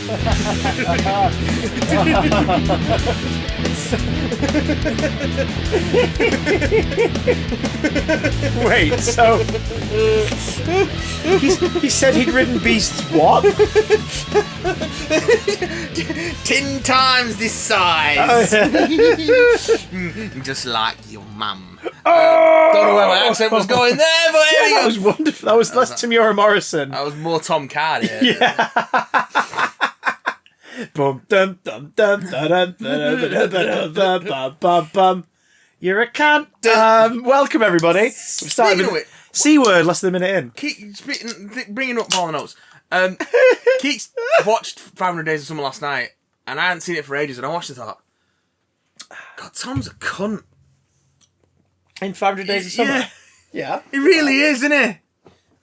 Wait, so he said he'd ridden beasts what? 10 times this size. Oh, yeah. Just like your mum. Don't know where my accent was going there, but here we That go. was wonderful. That was less Tamura Morrison. That was more Tom Cardy. Yeah. Bum dum dum dum dum dum dum dum bum. You're a cunt. Welcome everybody. We've started Speaking of with which, C word less than a minute in. Bringing up all the notes. Keeks watched 500 Days of Summer last night, and I hadn't seen it for ages, and I watched it and thought, God, Tom's a cunt. In 500 Days of Summer. Yeah. Yeah. He really is, isn't he?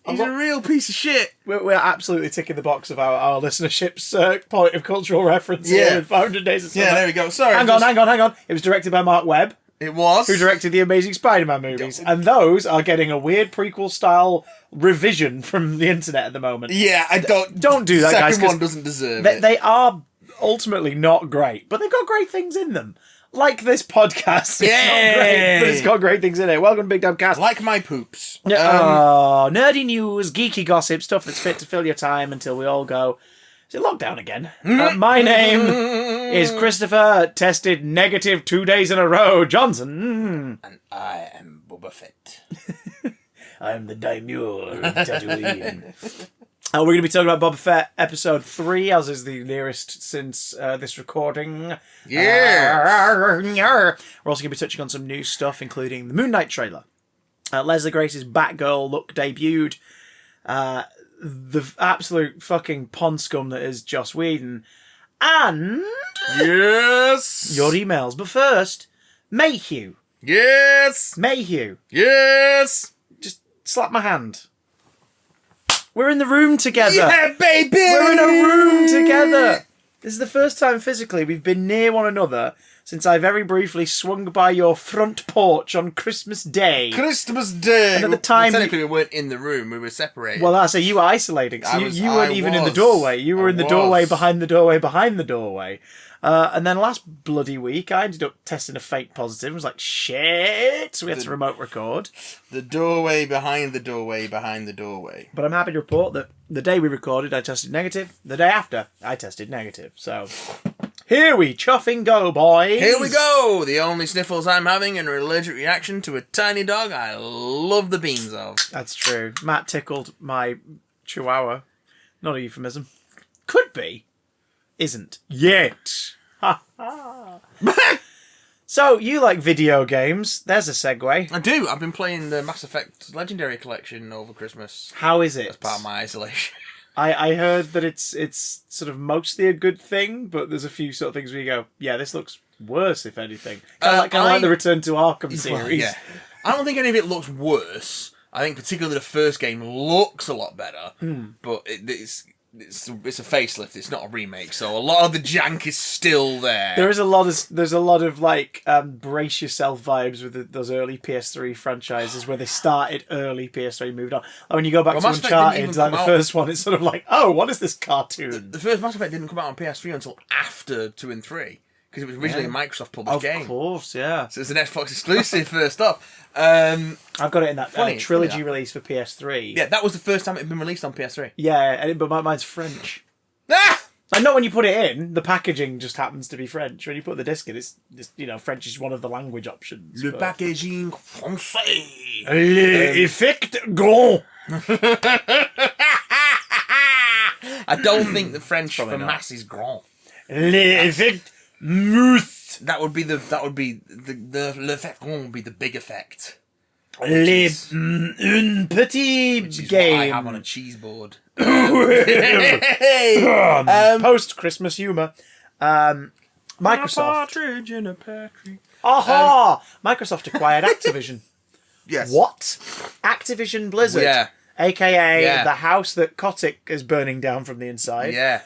He's a real piece of shit. We're absolutely ticking the box of our listenership's point of cultural reference here with 500 Days of Summer. Yeah, there we go. Sorry. Hang on. It was directed by Mark Webb, It was. who directed the Amazing Spider-Man movies. And those are getting a weird prequel-style revision from the internet at the moment. Yeah, I don't do that, guys. Second one doesn't deserve it. They are ultimately not great, but they've got great things in them. Like this podcast. It's not great, but it's got great things in it. Welcome to Big Dumb Cast. Like my poops. Nerdy news, geeky gossip, stuff that's fit to fill your time until we all go, is it lockdown again? My name is Christopher, tested negative 2 days in a row, Johnson. And I am Boba Fett. I am the daimyo of Tatooine. We're going to be talking about Boba Fett episode 3, as is the nearest since this recording. Yeah. We're also going to be touching on some new stuff, including the Moon Knight trailer. Leslie Grace's Batgirl look debuted. The absolute fucking pond scum that is Joss Whedon. And Yes. your emails. But first, Mayhew. Yes. Mayhew. Yes. Just slap my hand. We're in the room together. Yeah, baby. We're in a room together. This is the first time physically we've been near one another since I very briefly swung by your front porch on Christmas Day. Christmas Day. And at the time, technically we weren't in the room. We were separated. well, I say you were isolating. So you weren't even in the doorway. You were in the doorway behind the doorway behind the doorway. And then last bloody week, I ended up testing a fake positive. It was like, shit. So we had to remote record. The doorway behind the doorway behind the doorway. But I'm happy to report that the day we recorded, I tested negative. The day after, I tested negative. So here we chuffing go, boys. Here we go. The only sniffles I'm having and an allergic reaction to a tiny dog I love the beans of. That's true. Matt tickled my chihuahua. Not a euphemism. Could be. Isn't. Yet. Ha ha. So, you like video games. There's a segue. I do. I've been playing the Mass Effect Legendary Collection over Christmas. How is it? As part of my isolation. I heard that it's sort of mostly a good thing, but there's a few sort of things where you go, yeah, this looks worse, if anything. Kind of like the Return to Arkham series. Well, yeah. I don't think any of it looks worse. I think particularly the first game looks a lot better, but it's a facelift. It's not a remake, so a lot of the jank is still there. There's a lot of like brace yourself vibes with those early PS3 franchises where they started early, PS3 moved on. Like when you go back to Uncharted, like the first one, it's sort of like, oh, what is this cartoon? The first Mass Effect didn't come out on PS3 until after 2 and 3 because it was originally a Microsoft published game. Of course, yeah. So it's an Xbox exclusive first off. I've got it in that trilogy release for PS3. Yeah, that was the first time it had been released on PS3. Yeah, but mine's French. Ah! And not when you put it in, the packaging just happens to be French. When you put the disc in, it's just, French is one of the language options. Le packaging français. L'effect grand. I don't think the French for mass is grand. L'effect mousse. That would be the l'effect grand would be the big effect. Un petit which is game. What I have on a cheese board. Post Christmas humour. Microsoft. Partridge in a pear tree. Aha! Microsoft acquired Activision. Yes. What? Activision Blizzard. Yeah. AKA the house that Kotick is burning down from the inside. Yeah.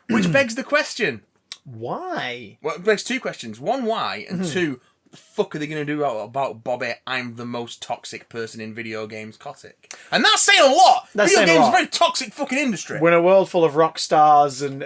Which begs the question. Why? Well, it begs two questions. One, why? And two, the fuck are they going to do about Bobby, I'm the most toxic person in video games, Kotick? And that's saying a lot! Video games is a very toxic fucking industry. We're in a world full of rock stars and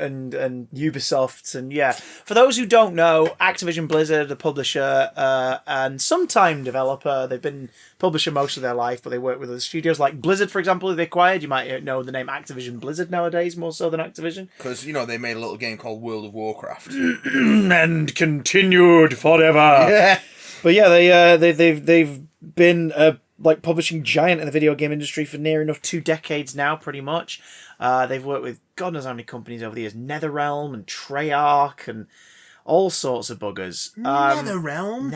Ubisofts, and yeah. For those who don't know, Activision Blizzard, a publisher and sometime developer, they've been publisher most of their life, but they work with other studios like Blizzard, for example, who they acquired. You might know the name Activision Blizzard nowadays, more so than Activision. Because, you know, they made a little game called World of Warcraft. And continued forever. Yeah. But yeah, they've been like publishing giant in the video game industry for near enough 2 decades now, pretty much. They've worked with God knows how many companies over the years, NetherRealm and Treyarch and all sorts of buggers. NetherRealm?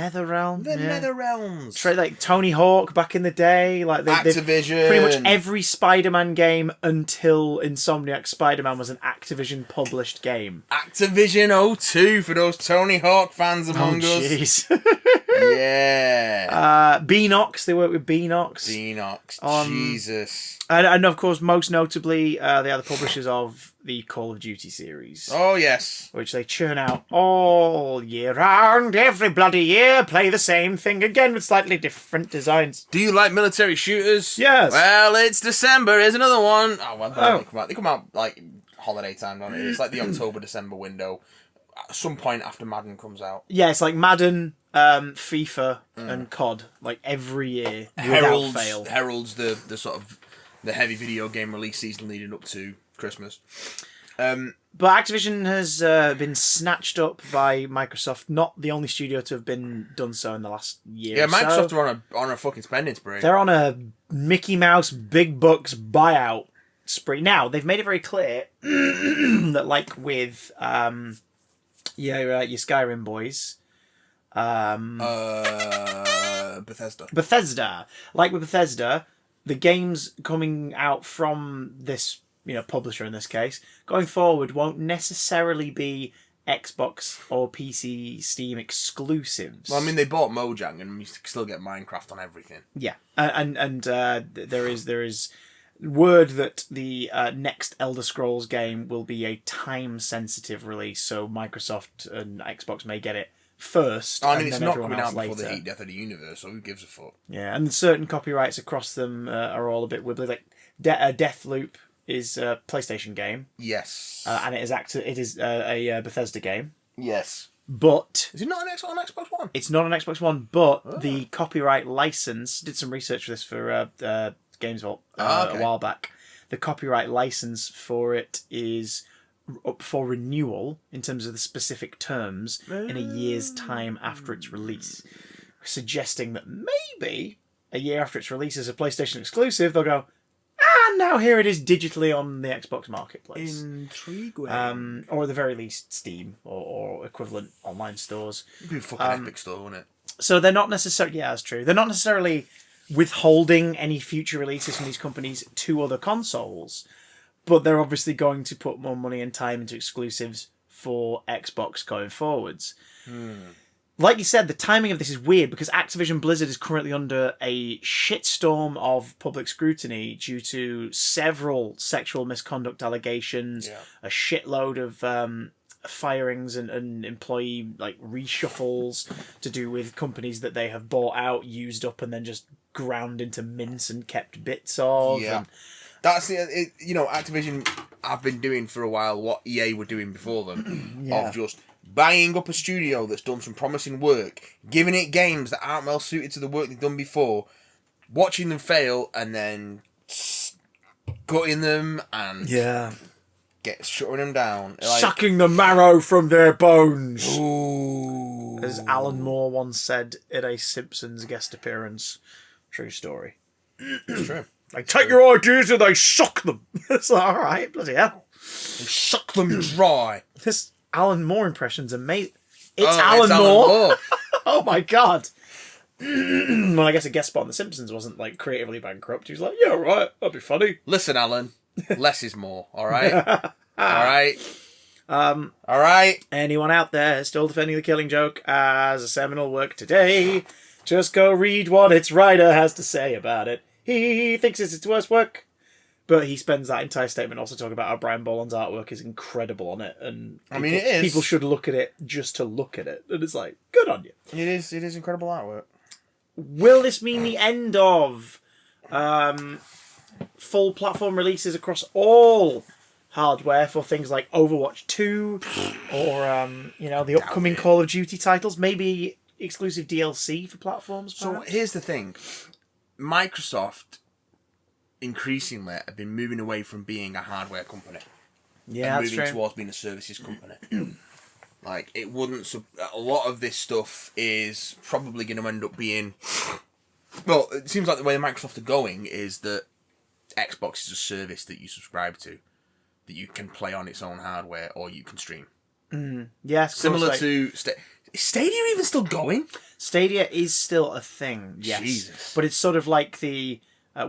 The NetherRealms. Like Tony Hawk back in the day. Like Activision. Pretty much every Spider-Man game until Insomniac Spider-Man was an Activision published game. Activision 02 for those Tony Hawk fans among us. Jeez. Yeah. Beanox, they work with Beanox. Jesus. And of course, most notably, they are the publishers of the Call of Duty series. Oh, yes. Which they churn out all year round, every bloody year, play the same thing again with slightly different designs. Do you like military shooters? Yes. Well, it's December, here's another one. Oh, well, they come out like holiday time, don't they? It's like the October-December window. At some point after Madden comes out. Yeah, it's like Madden, FIFA, and COD, like every year, without fail. Heralds the sort of the heavy video game release season leading up to Christmas. But Activision has been snatched up by Microsoft, not the only studio to have been done so in the last year. Yeah, Microsoft are on a fucking spending spree. They're on a Mickey Mouse big bucks buyout spree. Now, they've made it very clear that like with your Skyrim boys. Bethesda. Like with Bethesda, the games coming out from this, publisher in this case, going forward won't necessarily be Xbox or PC Steam exclusives. Well, I mean, they bought Mojang and you still get Minecraft on everything. Yeah. And there is word that the next Elder Scrolls game will be a time-sensitive release, so Microsoft and Xbox may get it first. I mean, it's not coming out later. before the heat death of the universe, so who gives a fuck? Yeah, and certain copyrights across them are all a bit wibbly. Like Deathloop is a PlayStation game. Yes. And it is a Bethesda game. Yes. But is it not on Xbox One? It's not on Xbox One, but the copyright license, did some research for this for Games Vault a while back. The copyright license for it is up for renewal in terms of the specific terms in a year's time after its release, suggesting that maybe a year after its release as a PlayStation exclusive, they'll go, now here it is digitally on the Xbox Marketplace. Intriguing. Or at the very least Steam or equivalent online stores. It'd be a fucking Epic store, wouldn't it? So they're not necessarily... Yeah, that's true. They're not necessarily withholding any future releases from these companies to other consoles, but they're obviously going to put more money and time into exclusives for Xbox going forwards. Like you said, the timing of this is weird because Activision Blizzard is currently under a shitstorm of public scrutiny due to several sexual misconduct allegations, a shitload of firings and employee reshuffles to do with companies that they have bought out, used up, and then just ground into mince and kept bits of. Yeah. That's Activision have been doing for a while what EA were doing before them, of just buying up a studio that's done some promising work, giving it games that aren't well suited to the work they've done before, watching them fail, and then gutting them and shutting them down. Sucking the marrow from their bones. Ooh. As Alan Moore once said in a Simpsons guest appearance. True story. It's true. They take your ideas and they suck them. It's like, all right, bloody hell. They suck them dry. This Alan Moore impression's amazing. It's Alan Moore. Oh my god. Well, I guess a guest spot on The Simpsons wasn't creatively bankrupt. He was like, yeah, right, that'd be funny. Listen, Alan, less is more, alright? Alright? Alright? Anyone out there still defending The Killing Joke as a seminal work today, just go read what its writer has to say about it. He thinks it's its worst work, But he spends that entire statement also talking about how Brian Boland's artwork is incredible on it, and it is. People should look at it just to look at it, and it's like, good on you. It is incredible artwork. Will this mean the end of full platform releases across all hardware for things like Overwatch 2 or the upcoming Call of Duty titles? Maybe exclusive DLC for platforms, perhaps? So here's the thing. Microsoft increasingly have been moving away from being a hardware company. Yeah, and that's moving true. towards being a services company. Like, it wouldn't... A lot of this stuff is probably going to end up being... Well, it seems like the way Microsoft are going is that Xbox is a service that you subscribe to, that you can play on its own hardware or you can stream. Yes, Similar to... Is Stadia even still going? Stadia is still a thing, yes. Jesus. But it's sort of like the...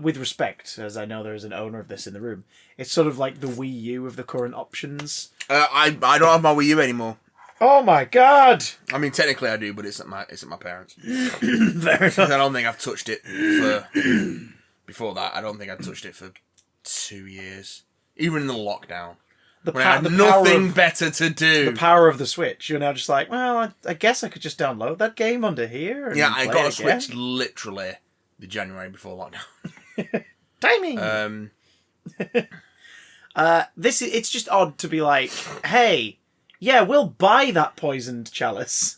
with respect, as I know there is an owner of this in the room, it's sort of like the Wii U of the current options. I don't have my Wii U anymore. Oh my god! I mean, technically I do, but it's at my parents'. Fair enough. I don't think I've touched it for... Before that, I don't think I'd touched it for 2 years. Even in the lockdown. When I had nothing better to do. The power of the Switch. You're now just like, well, I guess I could just download that game under here. And I play got a it Switch again. literally the January before lockdown. Timing! It's just odd to be like, hey, yeah, we'll buy that poisoned chalice.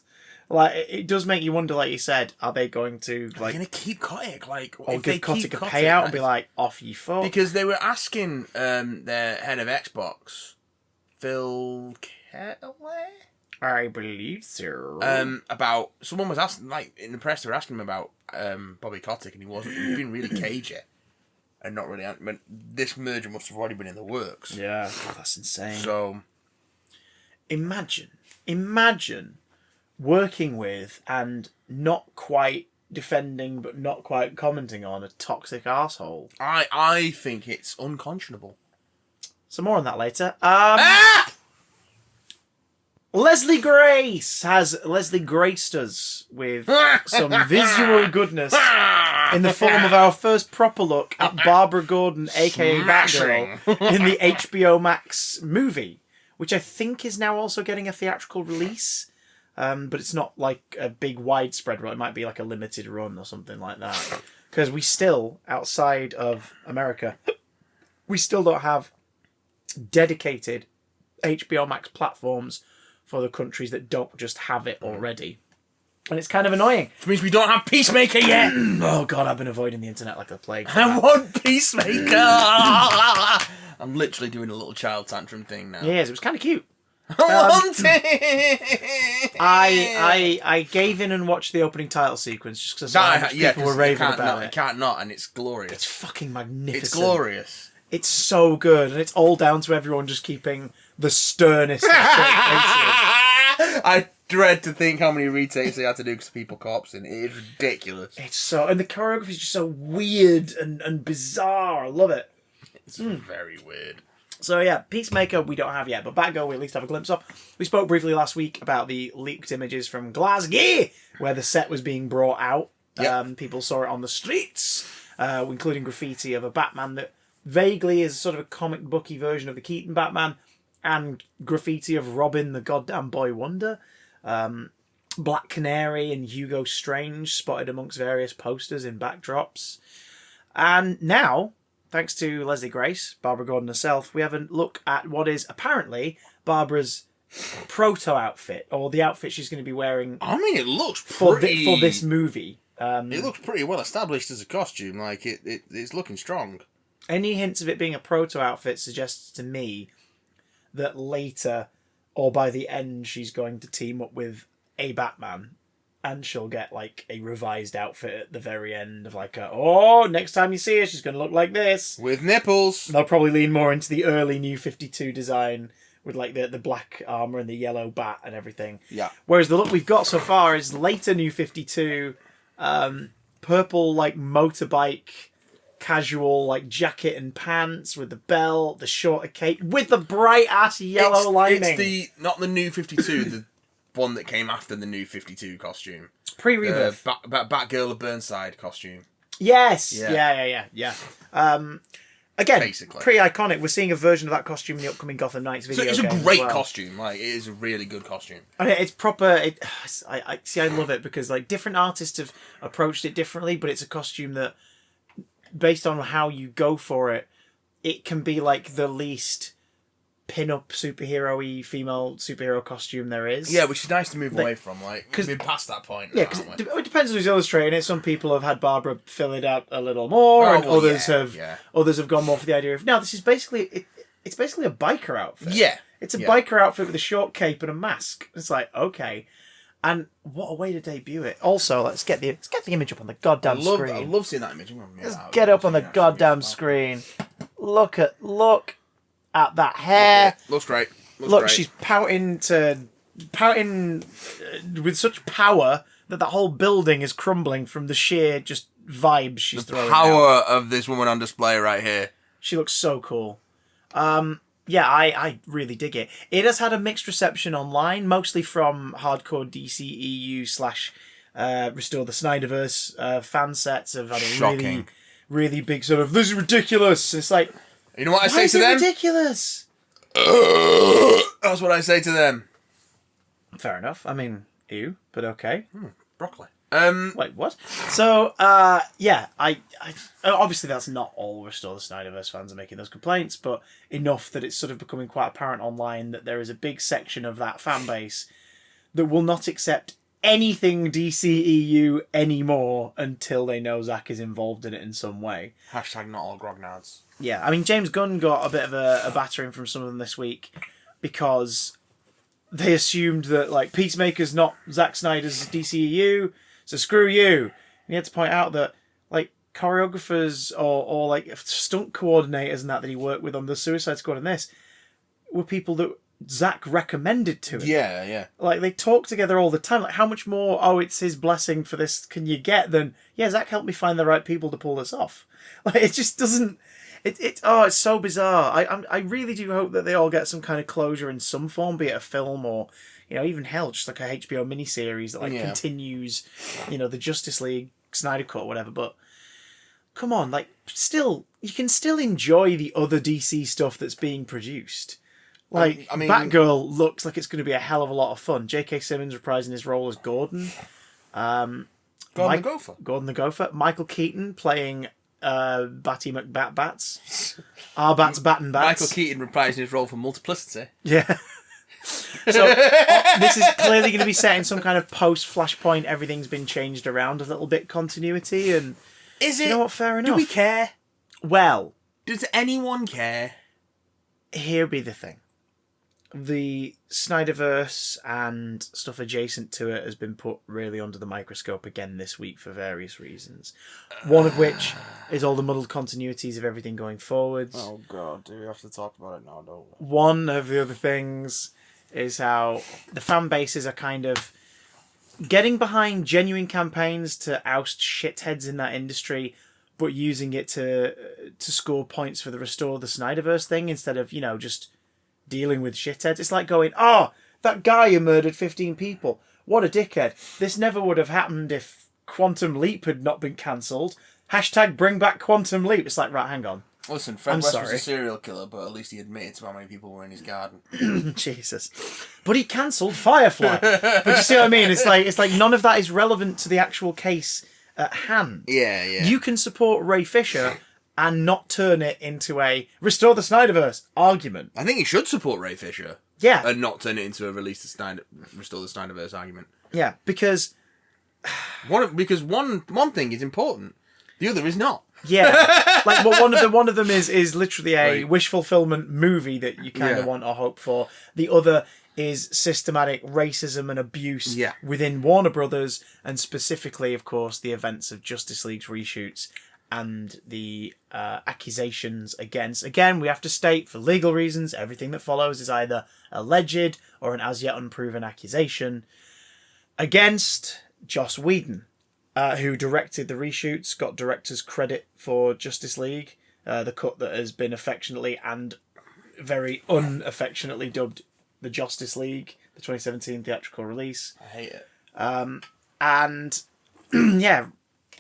Like, it does make you wonder, like you said, are they going to, like... They're going to keep Kotick, like... Or give Kotick a payout and be like, off you fuck. Because they were asking their head of Xbox, Phil Kelly? I believe so. About... Someone was asking, like, in the press, they were asking him about Bobby Kotick, and he'd been really cagey. And not really... But this merger must have already been in the works. Yeah, God, that's insane. So... Imagine working with and not quite defending but not quite commenting on a toxic arsehole. I think it's unconscionable. So more on that later. Leslie Grace has Leslie graced us with some visual goodness in the form of our first proper look at Barbara Gordon, aka Batgirl, in the HBO Max movie, which I think is now also getting a theatrical release. But it's not like a big widespread run. It might be like a limited run or something like that. Because we still, outside of America, we still don't have dedicated HBO Max platforms for the countries that don't just have it already. And it's kind of annoying. Which means we don't have Peacemaker yet! Oh god, I've been avoiding the internet like the plague. I want Peacemaker! I'm literally doing a little child tantrum thing now. Yes, it was kind of cute. I want it! I gave in and watched the opening title sequence just because people were raving about it. You can't not, and it's glorious. It's fucking magnificent. It's glorious. It's so good, and it's all down to everyone just keeping the sternest of straight faces. I dread to think how many retakes they had to do because people corpsing. It is ridiculous. It's so... And the choreography is just so weird and bizarre. I love it. It's very weird. So yeah, Peacemaker we don't have yet, but Batgirl we at least have a glimpse of. We spoke briefly last week about the leaked images from Glasgow, where the set was being brought out. Yep. People saw it on the streets, including graffiti of a Batman that vaguely is sort of a comic booky version of the Keaton Batman, and graffiti of Robin the goddamn boy wonder. Black Canary and Hugo Strange spotted amongst various posters in backdrops. And now, thanks to Leslie Grace, Barbara Gordon herself, we have a look at what is apparently Barbara's proto-outfit, or the outfit she's going to be wearing. I mean, it looks pretty... for this movie. It looks pretty well established as a costume. Like, it's looking strong. Any hints of it being a proto-outfit suggests to me that later, or by the end, she's going to team up with a Batman, and she'll get, like, a revised outfit at the very end of, like, next time you see her, she's going to look like this. With nipples. They'll probably lean more into the early New 52 design with, like, the black armour and the yellow bat and everything. Yeah. Whereas the look we've got so far is later New 52, purple, like, motorbike, casual, like, jacket and pants with the belt, the shorter cape, with the bright-ass yellow lining. It's not the New 52, the one that came after the New 52 costume. Pre-Rebirth. Batgirl of Burnside costume. Yes! Yeah. Again, basically. pretty iconic. We're seeing a version of that costume in the upcoming Gotham Knights video So it's game a great as well. costume. Like, it is a really good costume. I mean, it's proper. I see. I love it because like different artists have approached it differently, but it's a costume that, based on how you go for it, it can be like the least pin-up superhero-y female superhero costume there is. Yeah, which is nice to move away from. Like, we've been past that point. Yeah, because it depends on who's illustrating it. Some people have had Barbara fill it out a little more, and others have gone more for the idea of now. This is basically it's basically a biker outfit. Yeah, it's a biker outfit with a short cape and a mask. It's like, okay, and what a way to debut it. Also, let's get the image up on the goddamn screen. I love seeing that image. Let's get it up on the goddamn screen. Look at that hair. Looks great. Look, she's pouting with such power that whole building is crumbling from the sheer just vibes she's throwing. The power of this woman on display right here. She looks so cool. Yeah, I really dig it. It has had a mixed reception online, mostly from hardcore DCEU / Restore the Snyderverse fan sets have had a really, really big sort of, this is ridiculous. It's like, you know what I say to them? Why is it ridiculous? That's what I say to them. Fair enough. I mean, ew, but okay. Broccoli. Wait, what? So, yeah, I obviously that's not all Restore the Snyderverse fans are making those complaints, but enough that it's sort of becoming quite apparent online that there is a big section of that fan base that will not accept anything DCEU anymore until they know Zack is involved in it in some way. # not all grognards. Yeah, I mean, James Gunn got a bit of a battering from some of them this week because they assumed that, like, Peacemaker's not Zack Snyder's DCEU, so screw you. And you had to point out that, like, choreographers or like, stunt coordinators and that he worked with on the Suicide Squad and this were people that Zack recommended to him. Yeah, yeah. Like, they talk together all the time. Like, how much more, it's his blessing for this can you get than, yeah, Zack helped me find the right people to pull this off. Like, it just doesn't... It's so bizarre. I really do hope that they all get some kind of closure in some form, be it a film or, even hell, just like a HBO miniseries that continues, the Justice League Snyder Cut or whatever. But come on, like, still, you can still enjoy the other DC stuff that's being produced. Like, I mean, Batgirl looks like it's going to be a hell of a lot of fun. J.K. Simmons reprising his role as Gordon. Gordon the Gopher. Gordon the Gopher. Michael Keaton playing Batty McBat-Bats. Bats, Bat and Bats. Michael Keaton reprising his role for Multiplicity. Yeah. So this is clearly going to be set in some kind of post-Flashpoint, everything's been changed around a little bit continuity, and is it? You know what, fair enough. Do we care? Well, does anyone care? Here be the thing. The Snyderverse and stuff adjacent to it has been put really under the microscope again this week for various reasons. One of which is all the muddled continuities of everything going forwards. Oh god, do we have to talk about it now, don't we? One of the other things is how the fan bases are kind of getting behind genuine campaigns to oust shitheads in that industry, but using it to score points for the Restore the Snyderverse thing instead of, just dealing with shitheads. It's like going, that guy who murdered 15 people, what a dickhead. This never would have happened if Quantum Leap had not been cancelled. # bring back Quantum Leap. It's like, right, hang on. Listen, Fred West was a serial killer, but at least he admitted to how many people were in his garden. Jesus. But he cancelled Firefly. But you see what I mean? It's like none of that is relevant to the actual case at hand. Yeah, yeah. You can support Ray Fisher and not turn it into a Restore the Snyderverse argument. I think he should support Ray Fisher. Yeah. And not turn it into a Restore the Snyderverse argument. Yeah, because... one thing is important. The other is not. Yeah. Like, well, one of them is literally a wish fulfillment movie that you kind of want or hope for. The other is systematic racism and abuse within Warner Brothers, and specifically, of course, the events of Justice League's reshoots and the accusations against... Again, we have to state, for legal reasons, everything that follows is either alleged or an as yet unproven accusation against Joss Whedon, who directed the reshoots, got director's credit for Justice League, the cut that has been affectionately and very unaffectionately dubbed the Justice League, the 2017 theatrical release. I hate it. And, yeah,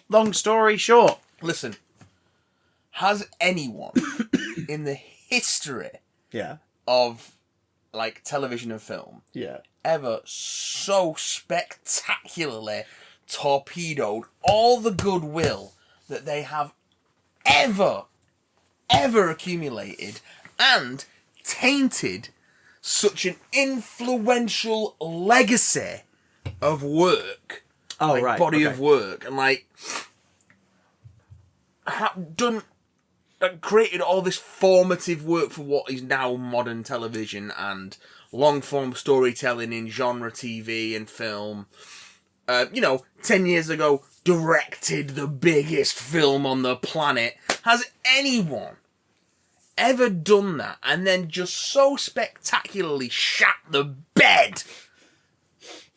long story short. Listen, has anyone in the history Yeah. of like television and film Yeah. ever so spectacularly torpedoed all the goodwill that they have ever accumulated and tainted such an influential legacy of work, body of work, and created all this formative work for what is now modern television and long-form storytelling in genre TV and film. 10 years ago, directed the biggest film on the planet. Has anyone ever done that and then just so spectacularly shat the bed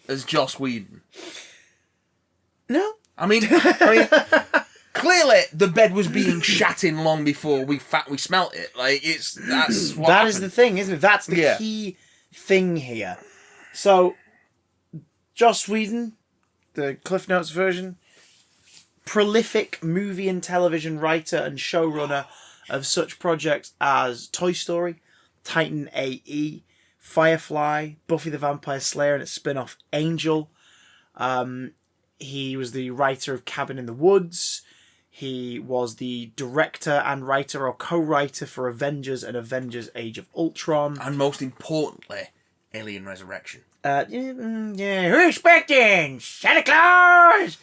as Joss Whedon? No. I mean, clearly the bed was being shat in long before we smelt it. That's what that is the thing, isn't it? That's the key thing here. So, Joss Whedon, the Cliff Notes version, prolific movie and television writer and showrunner of such projects as Toy Story, Titan AE, Firefly, Buffy the Vampire Slayer and its spin-off Angel. He was the writer of Cabin in the Woods. He was the director and writer or co-writer for Avengers and Avengers Age of Ultron. And most importantly, Alien Resurrection. Who's expecting? Santa Claus!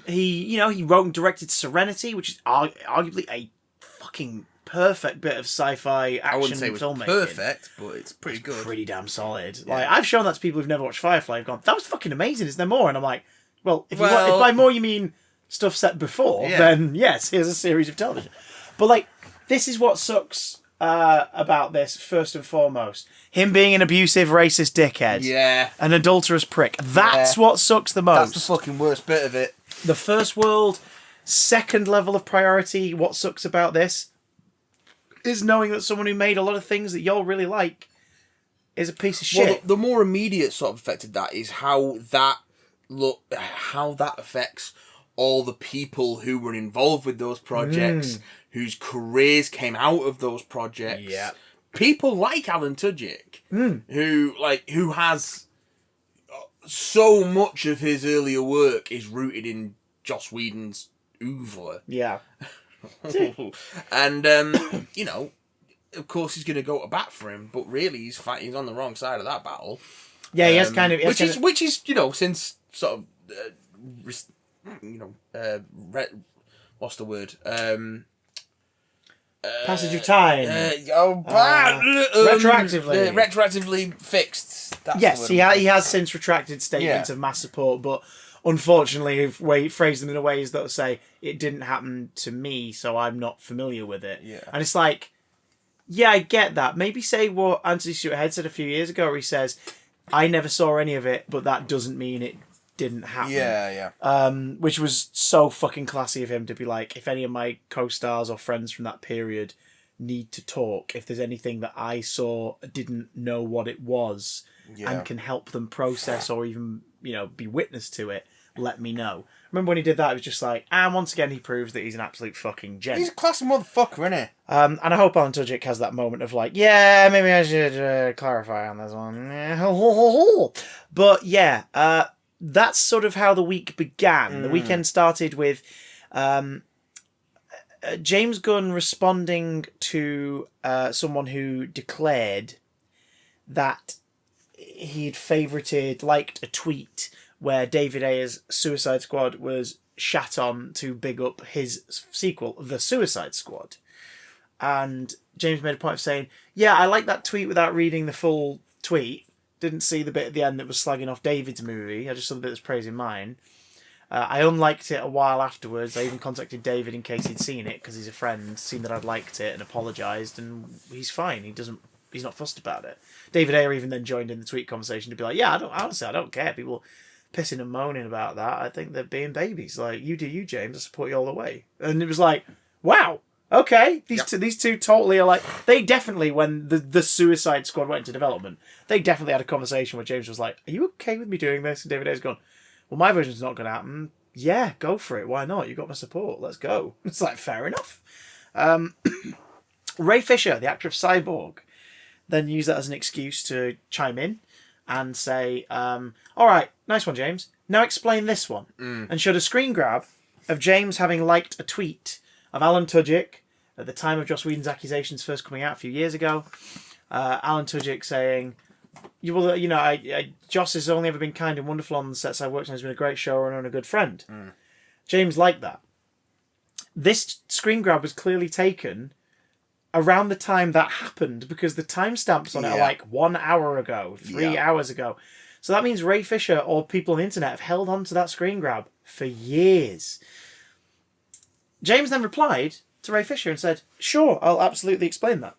He wrote and directed Serenity, which is arguably a fucking perfect bit of sci-fi action filmmaking. I wouldn't say it was perfect, but it's pretty good. Pretty damn solid. Yeah. I've shown that to people who've never watched Firefly. I've gone, that was fucking amazing. Is there more? And I'm like, well, if by more you mean stuff set before, then yes, here's a series of television. But this is what sucks about this first and foremost. Him being an abusive, racist dickhead. Yeah. An adulterous prick. That's what sucks the most. That's the fucking worst bit of it. The first world, second level of priority, what sucks about this is knowing that someone who made a lot of things that y'all really like is a piece of shit. Well, the more immediate sort of effect of that is how that affects all the people who were involved with those projects, whose careers came out of those projects. Yeah. People like Alan Tudyk, who has so much of his earlier work is rooted in Joss Whedon's oeuvre. Yeah. And of course he's going to go to bat for him, but really he's on the wrong side of that battle. Yeah, he has kind of... Which is since sort of... what's the word? Passage of time. Retroactively fixed. That's yes, he has since retracted statements of mass support, but unfortunately phrased them in a way that will say, it didn't happen to me, so I'm not familiar with it. Yeah. And it's like, yeah, I get that. Maybe say what Anthony Stewart Head said a few years ago, where he says, I never saw any of it, but that doesn't mean it didn't happen. Yeah. Which was so fucking classy of him to be like, if any of my co-stars or friends from that period need to talk, if there's anything that I saw, didn't know what it was, and can help them process or even, be witness to it, let me know. Remember when he did that, it was just like, and once again he proves that he's an absolute fucking gent. He's a classy motherfucker, isn't he? And I hope Alan Tudyk has that moment of like, yeah, maybe I should clarify on this one. But yeah, that's sort of how the week began. The weekend started with James Gunn responding to someone who declared that he'd liked a tweet where David Ayer's Suicide Squad was shat on to big up his sequel, The Suicide Squad. And James made a point of saying, yeah, I liked that tweet without reading the full tweet. Didn't see the bit at the end that was slagging off David's movie. I just saw the bit that was praising mine. I unliked it a while afterwards. I even contacted David in case he'd seen it, because he's a friend, seen that I'd liked it and apologised, and he's fine. He's not fussed about it. David Ayer even then joined in the tweet conversation to be like, yeah, I don't care. People pissing and moaning about that. I think they're being babies. Like, you do you, James. I support you all the way. And it was like, wow, okay. These two totally are like, they definitely, when the Suicide Squad went into development, they definitely had a conversation where James was like, are you okay with me doing this? And David Ayer's gone, well, my version's not going to happen. Yeah, go for it. Why not? You got my support. Let's go. It's like, fair enough. Ray Fisher, the actor of Cyborg, then used that as an excuse to chime in and say, all right, nice one, James. Now explain this one. And showed a screen grab of James having liked a tweet of Alan Tudyk at the time of Joss Whedon's accusations first coming out a few years ago. Alan Tudyk saying, Joss has only ever been kind and wonderful on the sets I've worked on. He's been a great showrunner and a good friend. James liked that. This screen grab was clearly taken around the time that happened because the timestamps on it are like 1 hour ago, 3 hours ago. So that means Ray Fisher or people on the internet have held on to that screen grab for years. James then replied to Ray Fisher and said, sure, I'll absolutely explain that.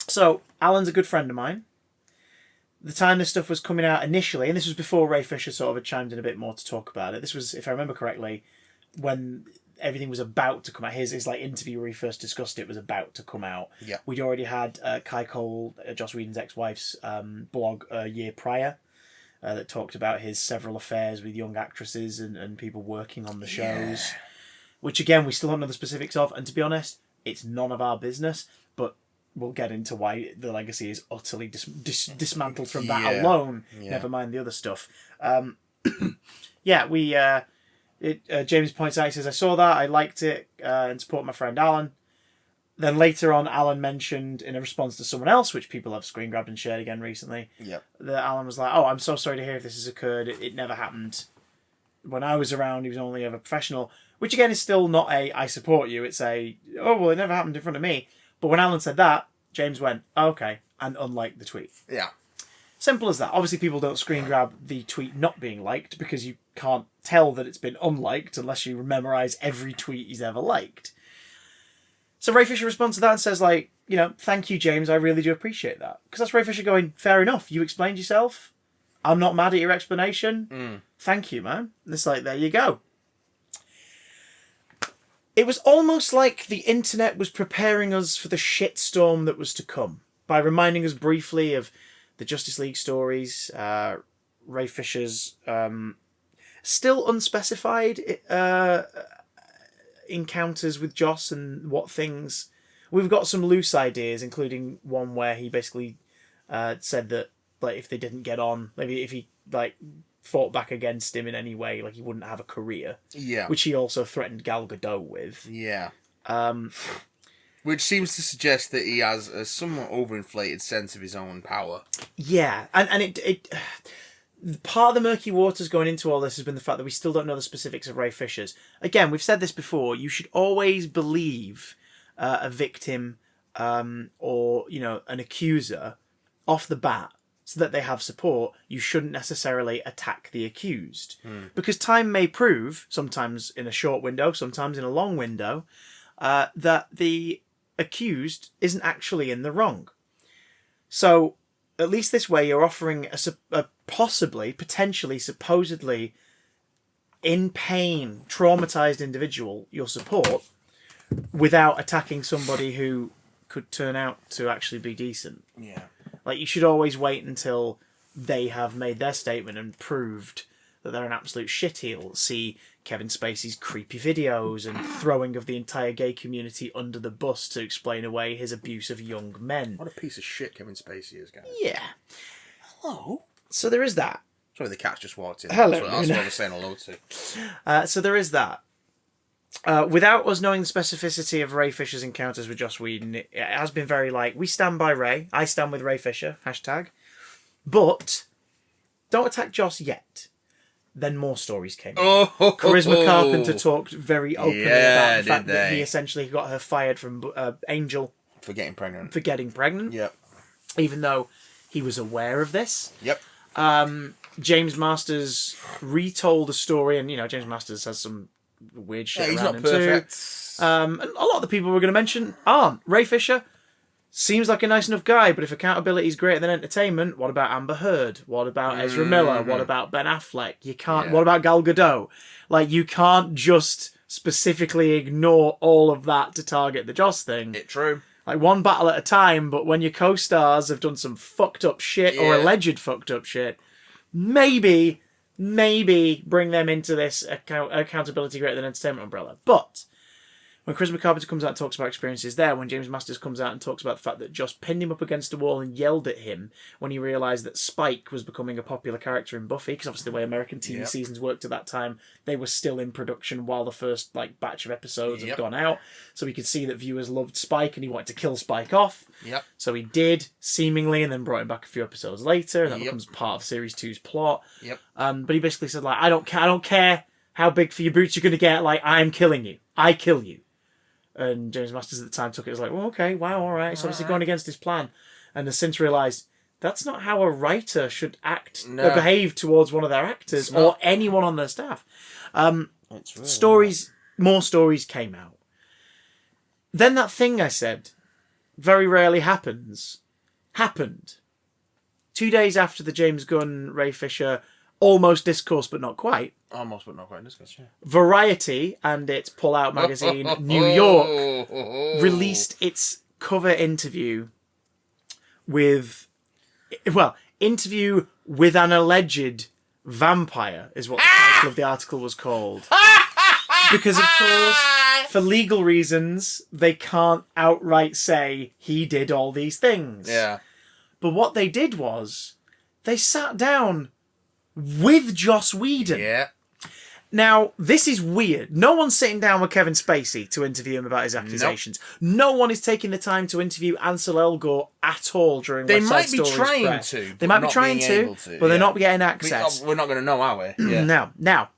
So Alan's a good friend of mine. The time this stuff was coming out initially, and this was before Ray Fisher sort of had chimed in a bit more to talk about it. This was, if I remember correctly, when everything was about to come out. His interview where he first discussed it was about to come out. Yeah. We'd already had Kai Cole, Joss Whedon's ex-wife's blog a year prior that talked about his several affairs with young actresses and people working on the shows. Which, again, we still don't know the specifics of. And to be honest, it's none of our business. But we'll get into why the legacy is utterly dismantled from that alone. Never mind the other stuff. James points out, he says, I saw that, I liked it, and support my friend Alan. Then later on, Alan mentioned, in a response to someone else, which people have screen grabbed and shared again recently, that Alan was like, oh, I'm so sorry to hear if this has occurred. It never happened when I was around. He was only ever professional. Which, again, is still not a, I support you. It's a, oh, well, it never happened in front of me. But when Alan said that, James went, oh, okay, and unliked the tweet. Yeah. Simple as that. Obviously, people don't screen grab the tweet not being liked because you can't tell that it's been unliked unless you memorise every tweet he's ever liked. So Ray Fisher responds to that and says, like, thank you, James. I really do appreciate that. Because that's Ray Fisher going, fair enough. You explained yourself. I'm not mad at your explanation. Thank you, man. And it's like, there you go. It was almost like the internet was preparing us for the shitstorm that was to come by reminding us briefly of the Justice League stories, Ray Fisher's still unspecified encounters with Joss and what things... We've got some loose ideas, including one where he basically said that like if they didn't get on, maybe if he like fought back against him in any way, like he wouldn't have a career. Yeah. Which he also threatened Gal Gadot with. Yeah. Which seems to suggest that he has a somewhat overinflated sense of his own power. Yeah, and it part of the murky waters going into all this has been the fact that we still don't know the specifics of Ray Fisher's. Again, we've said this before, you should always believe a victim or, an accuser off the bat so that they have support. You shouldn't necessarily attack the accused. Because time may prove, sometimes in a short window, sometimes in a long window, that the accused isn't actually in the wrong. So, at least this way, you're offering a possibly, potentially, supposedly in pain, traumatized individual your support without attacking somebody who could turn out to actually be decent. Yeah. Like, you should always wait until they have made their statement and proved that they're an absolute shitheel. See Kevin Spacey's creepy videos and throwing of the entire gay community under the bus to explain away his abuse of young men. What a piece of shit Kevin Spacey is, guys. Yeah. Hello. So there is that. Sorry, the cat's just walked in. Hello. That's what I was saying hello to. So there is that. Without us knowing the specificity of Ray Fisher's encounters with Joss Whedon, it has been very like, we stand by Ray. I stand with Ray Fisher. #. But don't attack Joss yet. Then more stories came. Charisma Carpenter talked very openly about the fact that he essentially got her fired from Angel for getting pregnant. Yep. Even though he was aware of this. Yep. James Masters retold a story, and James Masters has some weird shit around him too. He's not perfect. And a lot of the people we're going to mention aren't. Ray Fisher seems like a nice enough guy, but if accountability is greater than entertainment, what about Amber Heard? What about Ezra Miller? What about Ben Affleck? You can't. Yeah. What about Gal Gadot? Like, you can't just specifically ignore all of that to target the Joss thing. It's true. Like, one battle at a time, but when your co-stars have done some fucked up shit or alleged fucked up shit, maybe bring them into this accountability greater than entertainment umbrella. But When Chris Carpenter comes out and talks about experiences there, when James Masters comes out and talks about the fact that Joss pinned him up against a wall and yelled at him when he realised that Spike was becoming a popular character in Buffy, because obviously the way American TV seasons worked at that time, they were still in production while the first batch of episodes had gone out. So we could see that viewers loved Spike and he wanted to kill Spike off. Yep. So he did, seemingly, and then brought him back a few episodes later, and that becomes part of Series 2's plot. Yep. But he basically said, I don't care how big for your boots you're going to get, I'm killing you. I kill you. And James Masters at the time took it as well, okay, wow, all right. It's obviously going against his plan. And has since realised that's not how a writer should act or behave towards one of their actors or anyone on their staff. More stories came out. Then that thing I said, very rarely happened. 2 days after the James Gunn, Ray Fisher almost discourse, but not quite. Almost, but not quite discourse, yeah. Variety and its pull-out magazine, New York, released its cover interview with an alleged vampire, is what the title of the article was called. Because, of course, for legal reasons, they can't outright say he did all these things. Yeah. But what they did was, they sat down with Joss Whedon. Yeah. Now, this is weird. No one's sitting down with Kevin Spacey to interview him about his accusations. Nope. No one is taking the time to interview Ansel Elgort at all during They West Side might be Story's trying press. to. They might be trying to, but they're not getting access. We're not going to know, are we? Yeah. Now,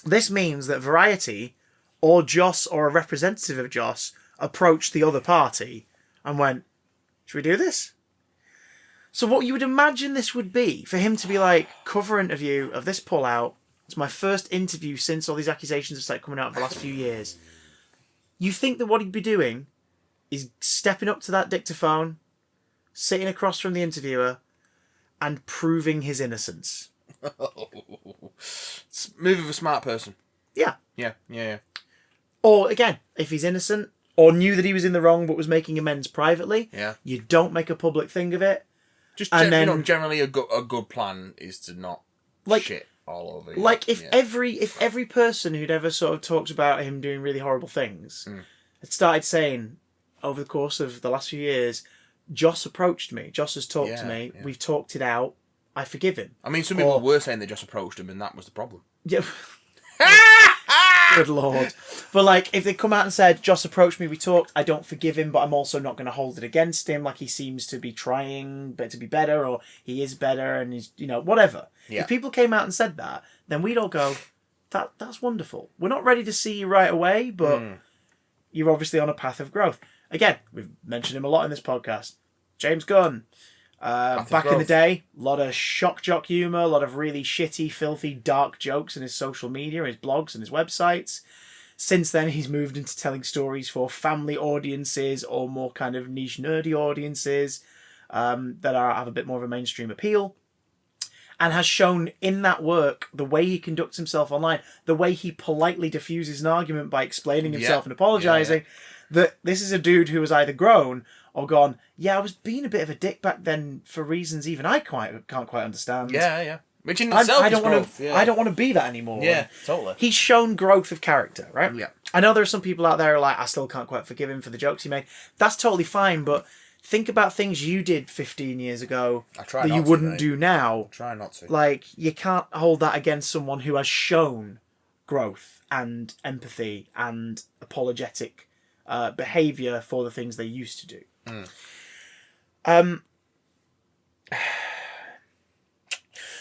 this means that Variety, or Joss, or a representative of Joss, approached the other party and went, should we do this? So what you would imagine this would be, for him to be like, cover interview of this pullout. It's my first interview since all these accusations have started coming out for the last few years. You think that what he'd be doing is stepping up to that dictaphone, sitting across from the interviewer, and proving his innocence. Move of a smart person. Yeah. Yeah. Or, again, if he's innocent, or knew that he was in the wrong but was making amends privately, you don't make a public thing of it. Just generally a good plan is to not shit all over you. If every person who'd ever sort of talked about him doing really horrible things had started saying over the course of the last few years, Joss approached me, Joss has talked to me, we've talked it out, I forgive him. I mean, some people were saying they just approached him and that was the problem. Yeah. Good lord. But if they come out and said, Joss approached me, we talked, I don't forgive him, but I'm also not going to hold it against him, he seems to be trying to be better, or he is better, and he's, whatever. Yeah. If people came out and said that, then we'd all go, that's wonderful. We're not ready to see you right away, but you're obviously on a path of growth. Again, we've mentioned him a lot in this podcast. James Gunn. Back in the day, a lot of shock jock humour, a lot of really shitty, filthy, dark jokes in his social media, his blogs and his websites. Since then, he's moved into telling stories for family audiences or more kind of niche, nerdy audiences that have a bit more of a mainstream appeal. And has shown in that work, the way he conducts himself online, the way he politely diffuses an argument by explaining himself and apologising, that this is a dude who has either grown or gone, I was being a bit of a dick back then for reasons even I can't quite understand. Yeah. Which in itself is growth. I don't want to be that anymore. Yeah, totally. He's shown growth of character, right? Yeah. I know there are some people out there who are like, I still can't quite forgive him for the jokes he made. That's totally fine, but think about things you did 15 years ago that you wouldn't do now. I try not to. You can't hold that against someone who has shown growth and empathy and apologetic behaviour for the things they used to do.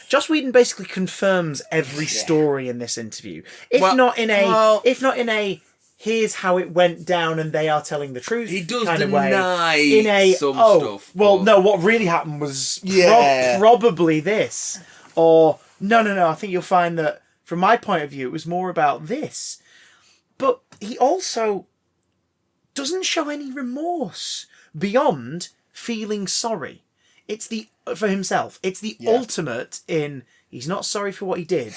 Joss Whedon basically confirms every story in this interview. If not in a here's how it went down and they are telling the truth. He does kind deny of way. In a, some stuff. Well, no, what really happened was probably this. Or, no, I think you'll find that, from my point of view, it was more about this. But he also doesn't show any remorse beyond feeling sorry. It's for himself. It's the ultimate in, he's not sorry for what he did.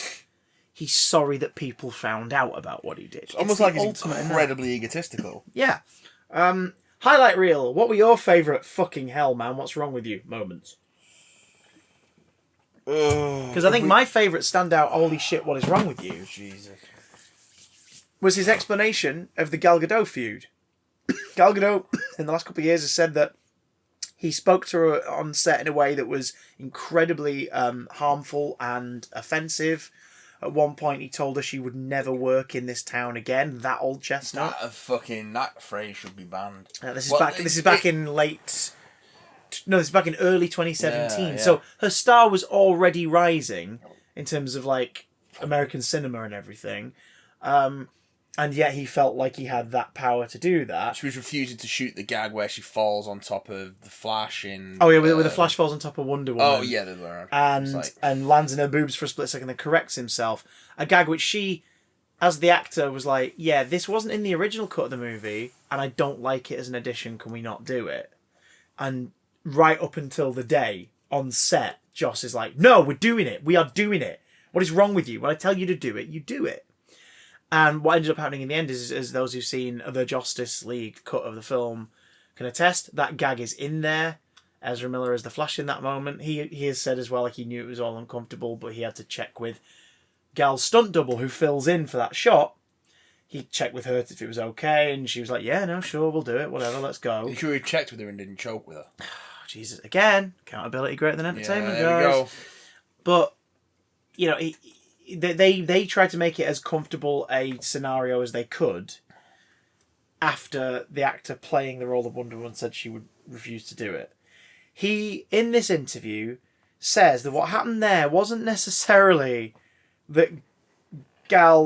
He's sorry that people found out about what he did. It's almost like he's incredibly egotistical. Yeah. Highlight reel. What were your favourite fucking hell, man? What's wrong with you moments? Because I think my favourite standout, holy shit, what is wrong with you? Jesus. was his explanation of the Gal Gadot feud. Gal Gadot, in the last couple of years, has said that he spoke to her on set in a way that was incredibly harmful and offensive. At one point, he told her she would never work in this town again. That old chestnut. That phrase should be banned. This is back in early 2017. Yeah. So her star was already rising in terms of like American cinema and everything. And yet he felt like he had that power to do that. She was refusing to shoot the gag where she falls on top of the Flash in... Oh, yeah, where the Flash falls on top of Wonder Woman. Oh, yeah, they were. And lands in her boobs for a split second and corrects himself. A gag which she, as the actor, was like, yeah, this wasn't in the original cut of the movie, and I don't like it as an addition, can we not do it? And right up until the day, on set, Joss is like, no, we're doing it. We are doing it. What is wrong with you? When I tell you to do it, you do it. And what ended up happening in the end is, as those who've seen the Justice League cut of the film can attest, that gag is in there. Ezra Miller is the Flash in that moment. He has said as well, like, he knew it was all uncomfortable, but he had to check with Gal's stunt double who fills in for that shot. He checked with her if it was okay, and she was like, yeah, no, sure, we'll do it, whatever, let's go. You sure he checked with her and didn't choke with her? Oh, Jesus, again, accountability greater than entertainment, yeah, there we go. But, you know, they tried to make it as comfortable a scenario as they could after the actor playing the role of Wonder Woman said she would refuse to do it. He, in this interview, says that what happened there wasn't necessarily that Gal,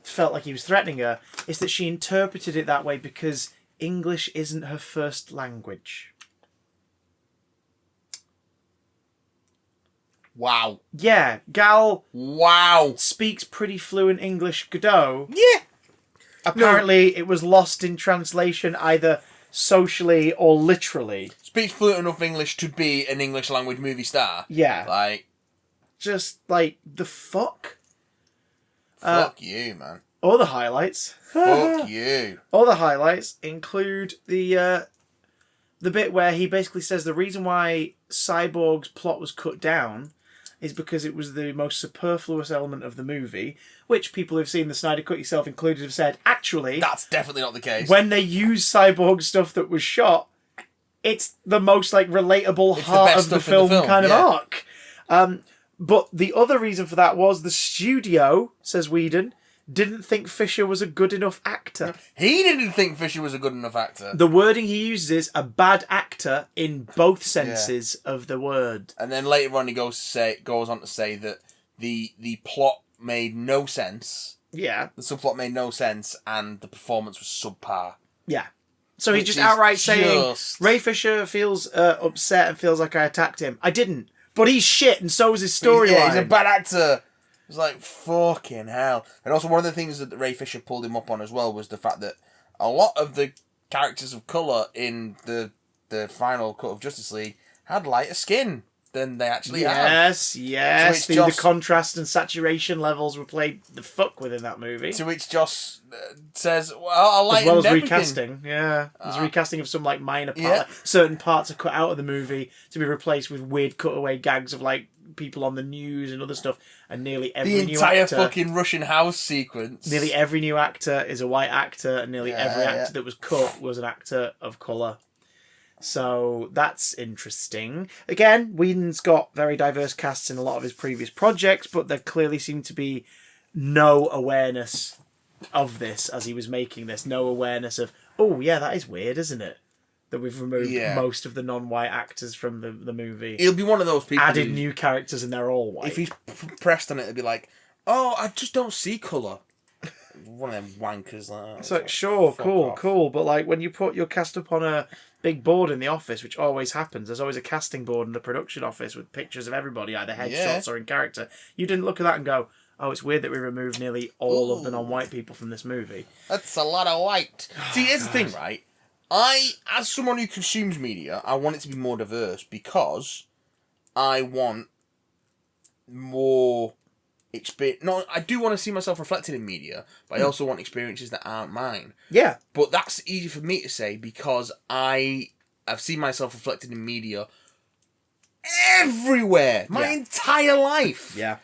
felt like he was threatening her. It's that she interpreted it that way because English isn't her first language. Wow. Yeah, Gal... Wow. speaks pretty fluent English Godot. Yeah. Apparently, it was lost in translation either socially or literally. Speaks fluent enough English to be an English language movie star. Yeah. Just, the fuck? Fuck you, man. All the highlights. Fuck you. All the highlights include the bit where he basically says the reason why Cyborg's plot was cut down is because it was the most superfluous element of the movie, which people who've seen the Snyder Cut, yourself included, have said, actually... That's definitely not the case. When they use Cyborg stuff that was shot, it's the most, relatable heart of the film kind of arc. But the other reason for that was the studio, says Whedon, didn't think Fisher was a good enough actor. He didn't think Fisher was a good enough actor. The wording he uses is a bad actor in both senses of the word. And then later on he goes on to say that the plot made no sense. Yeah. The subplot made no sense and the performance was subpar. Yeah. So he's just outright saying, Ray Fisher feels upset and feels like I attacked him. I didn't. But he's shit and so is his storyline. Yeah, he's a bad actor. It's like, fucking hell. And also one of the things that Ray Fisher pulled him up on as well was the fact that a lot of the characters of colour in the final cut of Justice League had lighter skin than they actually have. Yes. The contrast and saturation levels were played the fuck within that movie. To which Joss says, well, I like as well as everything. Recasting. Yeah. There's recasting of some minor part. Yeah. Certain parts are cut out of the movie to be replaced with weird cutaway gags of people on the news and other stuff, and nearly every new actor... The entire fucking Russian house sequence. Nearly every new actor is a white actor, and nearly every actor that was cut was an actor of colour. So that's interesting. Again, Whedon's got very diverse casts in a lot of his previous projects, but there clearly seemed to be no awareness of this as he was making this. No awareness of, oh yeah, that is weird, isn't it? That we've removed most of the non-white actors from the movie. He'll be one of those people added new characters and they're all white. If he's pressed on it, it'll be like, oh, I just don't see colour. One of them wankers like that. It's like, sure, cool. But when you put your cast up on a big board in the office, which always happens, there's always a casting board in the production office with pictures of everybody, either headshots or in character. You didn't look at that and go, oh, it's weird that we removed nearly all of the non-white people from this movie. That's a lot of white. See, here's the thing, right? As someone who consumes media, I want it to be more diverse because I want more experience. No, I do want to see myself reflected in media, but I also want experiences that aren't mine. Yeah. But that's easy for me to say because I've seen myself reflected in media everywhere, my entire life. Yeah.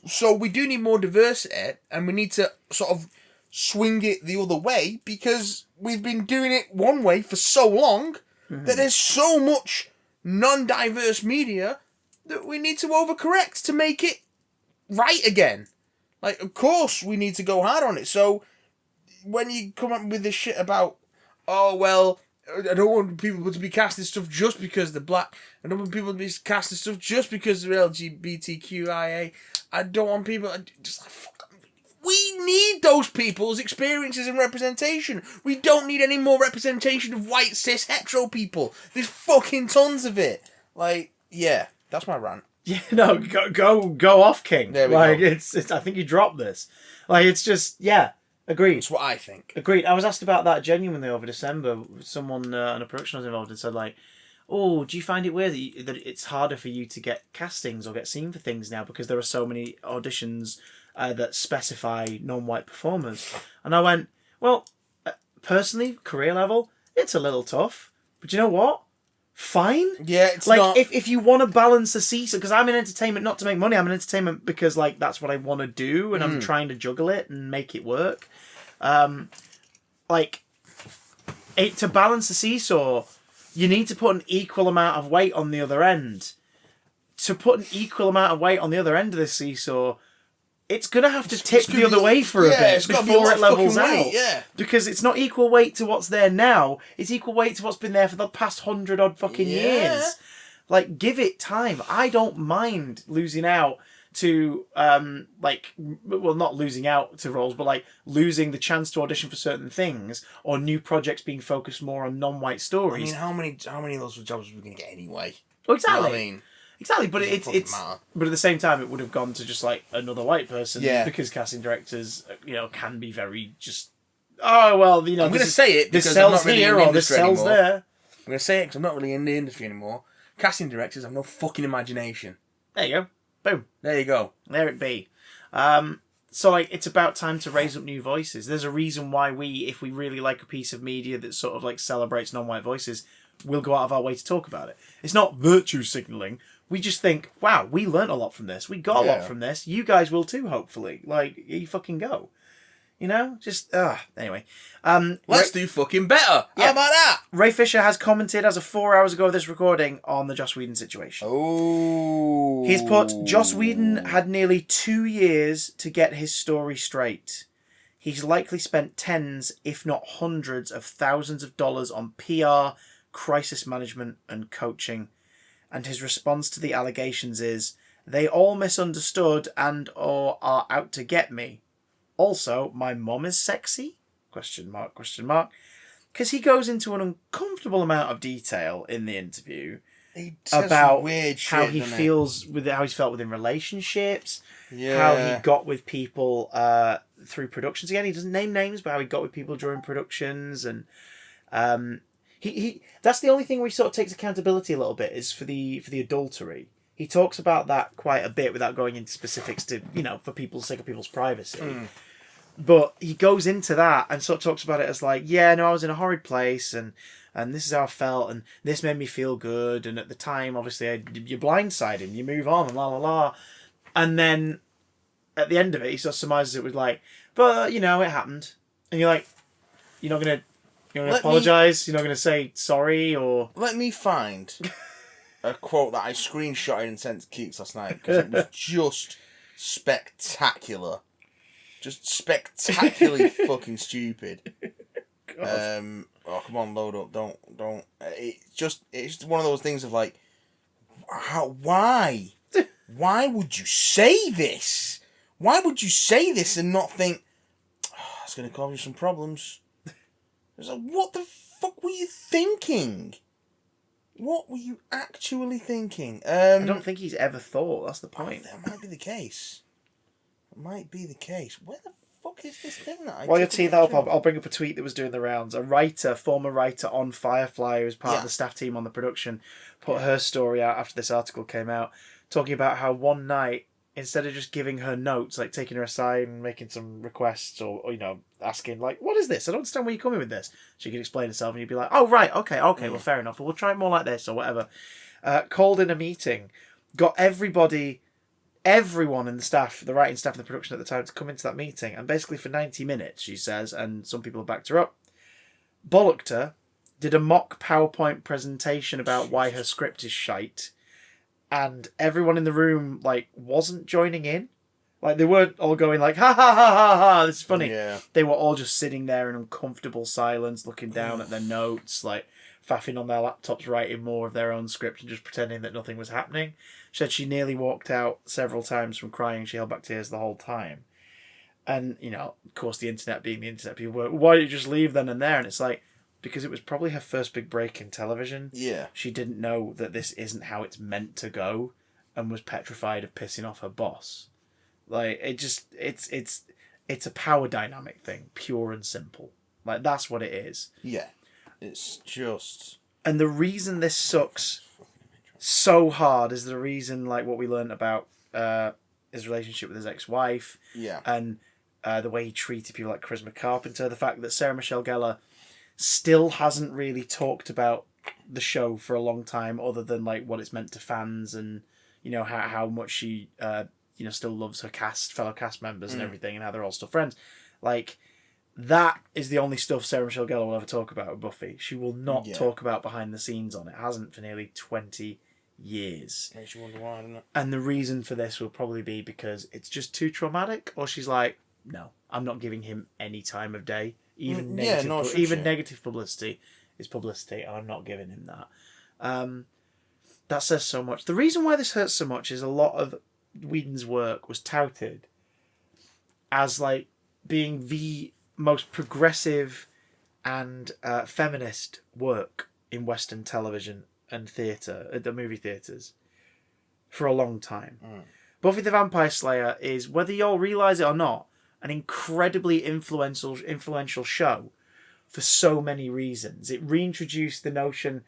So we do need more diversity, and we need to sort of swing it the other way, because we've been doing it one way for so long that there's so much non-diverse media that we need to overcorrect to make it right again. Like, of course we need to go hard on it. So when you come up with this shit about, oh, well, I don't want people to be casting stuff just because they're black. I don't want people to be casting stuff just because they're LGBTQIA. I don't want people... Just like, fuck. We need those people's experiences and representation. We don't need any more representation of white, cis, hetero people. There's fucking tons of it. Like, yeah, that's my rant. Yeah, no, go off, King. There we go. It's. I think you dropped this. Like, it's just, yeah, agreed. That's what I think. Agreed. I was asked about that genuinely over December. Someone on a production I was involved in said, like, oh, do you find it weird that it's harder for you to get castings or get seen for things now because there are so many auditions that specify non-white performers? And I went, well, personally, career level, it's a little tough. But you know what? Fine. Yeah, it's like, not... if you want to balance the seesaw, because I'm in entertainment not to make money, I'm in entertainment because, like, that's what I want to do, and I'm trying to juggle it and make it work. To balance the seesaw, you need to put an equal amount of weight on the other end. To put an equal amount of weight on the other end of the seesaw, it's going to have to tip the other way for a bit before it levels out. Yeah. Because it's not equal weight to what's there now. It's equal weight to what's been there for the past 100-odd fucking years. Like, give it time. I don't mind losing out to, not losing out to roles, but, like, losing the chance to audition for certain things or new projects being focused more on non-white stories. I mean, how many of those jobs are we going to get anyway? Oh, exactly. You know what I mean? Exactly, but it's but at the same time, it would have gone to just like another white person, because casting directors, can be very just. Oh well, I'm going to say it because this I'm sells not really here in the or this industry sells anymore. there. I'm going to say it because I'm not really in the industry anymore. Casting directors have no fucking imagination. There you go, boom. There you go. There it be. So like, it's about time to raise up new voices. There's a reason why if we really like a piece of media that sort of like celebrates non-white voices, we'll go out of our way to talk about it. It's not virtue signaling. We just think, wow, we learnt a lot from this. We got a lot from this. You guys will too, hopefully. Like, you fucking go. Just, anyway. Let's do fucking better. Yeah. How about that? Ray Fisher has commented as of 4 hours ago of this recording on the Joss Whedon situation. Oh. He's put, Joss Whedon had nearly 2 years to get his story straight. He's likely spent tens, if not hundreds of thousands of dollars on PR, crisis management, and coaching. And his response to the allegations is, they all misunderstood and or are out to get me. Also, my mom is sexy? ? Because he goes into an uncomfortable amount of detail in the interview about weird shit, how he feels how he's felt within relationships, Yeah. how he got with people through productions. Again, he doesn't name names, but how he got with people during productions, and he that's the only thing where he sort of takes accountability a little bit is for the adultery. He talks about that quite a bit without going into specifics to, you know, for people's sake of people's privacy. But he goes into that and sort of talks about it as like, yeah, no, I was in a horrid place and this is how I felt and this made me feel good. And at the time, obviously, you blindside him, you move on and la la la. And then at the end of it, he sort of surmises it with like, but, you know, it happened. And you're like, you're not going to apologise? You're not going to say sorry or... Let me find a quote that I screenshotted and sent to Keeks last night because it was just spectacular. Just spectacularly fucking stupid. Oh, come on, load up. Don't. It's just one of those things of like, why? Why would you say this? Why would you say this and not think, it's going to cause you some problems? It's like, what the fuck were you thinking? What were you actually thinking? I don't think he's ever thought. That's the point. That might be the case. Might be the case. Where the fuck is this thing that I... While you're teeing that up, I'll bring up a tweet that was doing the rounds. A former writer on Firefly, who was part of the staff team on the production, put her story out after this article came out, talking about how one night, instead of just giving her notes, like taking her aside and making some requests or you know, asking, like, what is this? I don't understand where you're coming with this. She could explain herself and you'd be like, oh, right, okay, well, fair enough. We'll try it more like this or whatever. Called in a meeting, got everybody everyone in the staff, the writing staff and the production at the time, to come into that meeting. And basically for 90 minutes, she says, and some people have backed her up, bollocked her, did a mock PowerPoint presentation about why her script is shite. And everyone in the room, like, wasn't joining in. Like, they weren't all going like, ha ha ha ha ha, this is funny. Yeah. They were all just sitting there in uncomfortable silence, looking down at their notes, like, faffing on their laptops, writing more of their own script and just pretending that nothing was happening. She said she nearly walked out several times from crying. She held back tears the whole time. And, you know, of course, the internet being the internet, people were, why don't you just leave then and there? And it's like, because it was probably her first big break in television. Yeah. She didn't know that this isn't how it's meant to go and was petrified of pissing off her boss. Like, it's a power dynamic thing, pure and simple. Like, that's what it is. Yeah. It's just... And the reason this sucks so hard is the reason, like, what we learned about his relationship with his ex-wife. Yeah. And the way he treated people like Charisma Carpenter. The fact that Sarah Michelle Gellar still hasn't really talked about the show for a long time, other than, like, what it's meant to fans and, you know, how much she, you know, still loves her fellow cast members and everything, and how they're all still friends. Like, that is the only stuff Sarah Michelle Gellar will ever talk about with Buffy. She will not talk about behind the scenes on it. Hasn't for nearly 20 years. Makes you wonder why, doesn't it? And the reason for this will probably be because it's just too traumatic, or she's like, no, I'm not giving him any time of day. Even negative publicity is publicity, and I'm not giving him that. That says so much. The reason why this hurts so much is a lot of Whedon's work was touted as, like, being the most progressive and feminist work in Western television and theatre, at the movie theatres, for a long time. Buffy the Vampire Slayer is, whether you all realise it or not, an incredibly influential show for so many reasons. It reintroduced the notion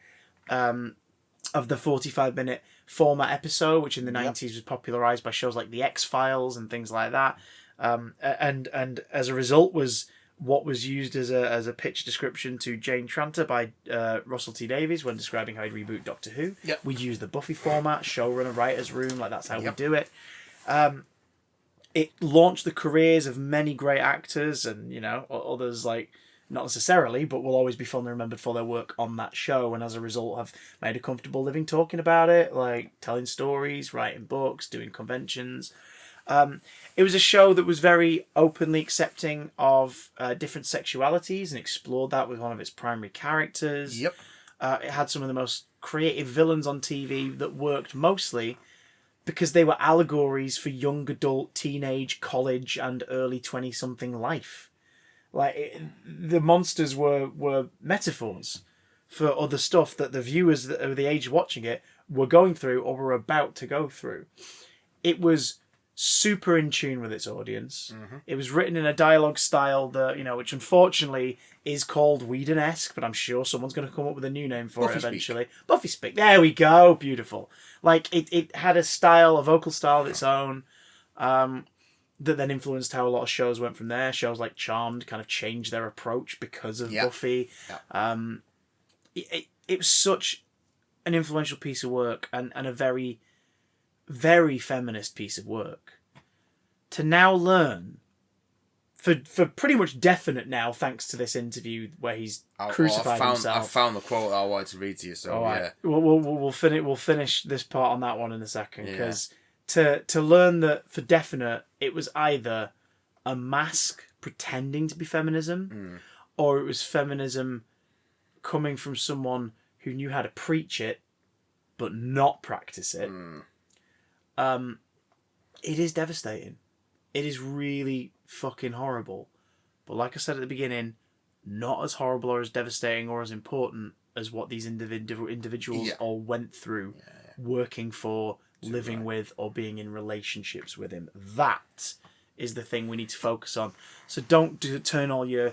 of the 45-minute format episode, which in the 90s was popularised by shows like The X-Files and things like that. And as a result was what was used as a pitch description to Jane Tranter by Russell T Davies when describing how he'd reboot Doctor Who. Yep. We'd use the Buffy format, showrunner, writer's room, like that's how we do it. It launched the careers of many great actors and, you know, others, like, not necessarily, but will always be fondly remembered for their work on that show, and as a result have made a comfortable living talking about it, like telling stories, writing books, doing conventions. It was a show that was very openly accepting of different sexualities and explored that with one of its primary characters. Yep. It had some of the most creative villains on TV that worked mostly because they were allegories for young adult, teenage, college, and early 20-something life. Like, the monsters were metaphors for other stuff that the viewers that are the age watching it were going through or were about to go through. It was super in tune with its audience. It was written in a dialogue style that, you know, which unfortunately is called Whedon-esque, but I'm sure someone's going to come up with a new name for it eventually. Buffy speak. There we go. Beautiful. Like, it had a style, a vocal style of its own, that then influenced how a lot of shows went from there. Shows like Charmed kind of changed their approach because of Buffy. It was such an influential piece of work and a very, very feminist piece of work. To now learn, for pretty much definite now, thanks to this interview where he's crucified himself. I found the quote I wanted to read to you, so right. We'll finish this part on that one in a second, because to learn that for definite it was either a mask pretending to be feminism, or it was feminism coming from someone who knew how to preach it but not practice it. It is devastating. It is really fucking horrible. But like I said at the beginning, not as horrible or as devastating or as important as what these individuals all went through working for, living with, or being in relationships with him. That is the thing we need to focus on. So don't turn all your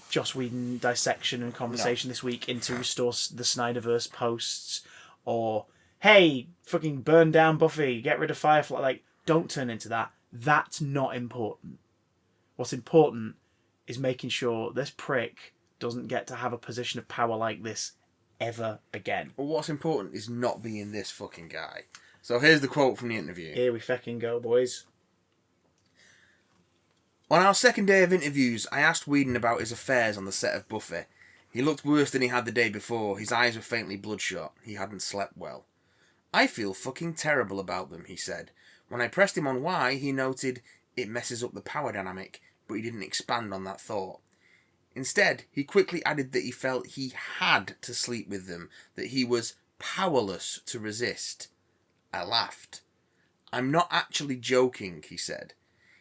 Joss Whedon dissection and conversation this week into restore the Snyderverse posts, or hey, fucking burn down Buffy, get rid of Firefly. Like, don't turn into that. That's not important. What's important is making sure this prick doesn't get to have a position of power like this ever again. Well, what's important is not being this fucking guy. So here's the quote from the interview. Here we fucking go, boys. On our second day of interviews, I asked Whedon about his affairs on the set of Buffy. He looked worse than he had the day before. His eyes were faintly bloodshot. He hadn't slept well. I feel fucking terrible about them, he said. When I pressed him on why, he noted, it messes up the power dynamic, but he didn't expand on that thought. Instead, he quickly added that he felt he had to sleep with them, that he was powerless to resist. I laughed. I'm not actually joking, he said.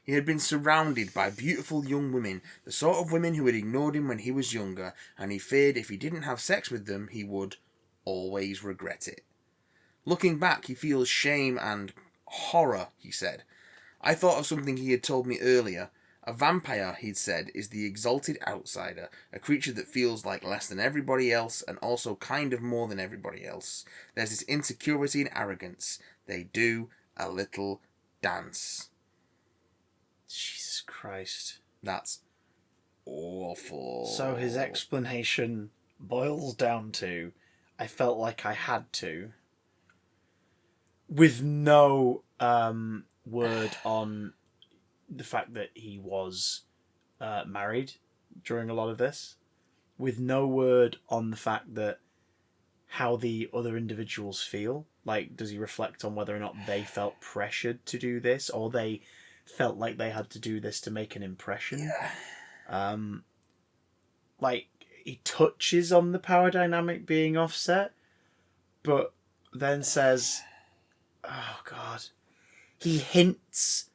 He had been surrounded by beautiful young women, the sort of women who had ignored him when he was younger, and he feared if he didn't have sex with them, he would always regret it. Looking back, he feels shame and horror, he said. I thought of something he had told me earlier. A vampire, he'd said, is the exalted outsider, a creature that feels like less than everybody else and also kind of more than everybody else. There's this insecurity and arrogance. They do a little dance. Jesus Christ. That's awful. So his explanation boils down to, I felt like I had to, with no word on the fact that he was married during a lot of this, with no word on the fact that how the other individuals feel. Like, does he reflect on whether or not they felt pressured to do this, or they felt like they had to do this to make an impression? Yeah. Like, he touches on the power dynamic being offset, but then says, oh God, he hints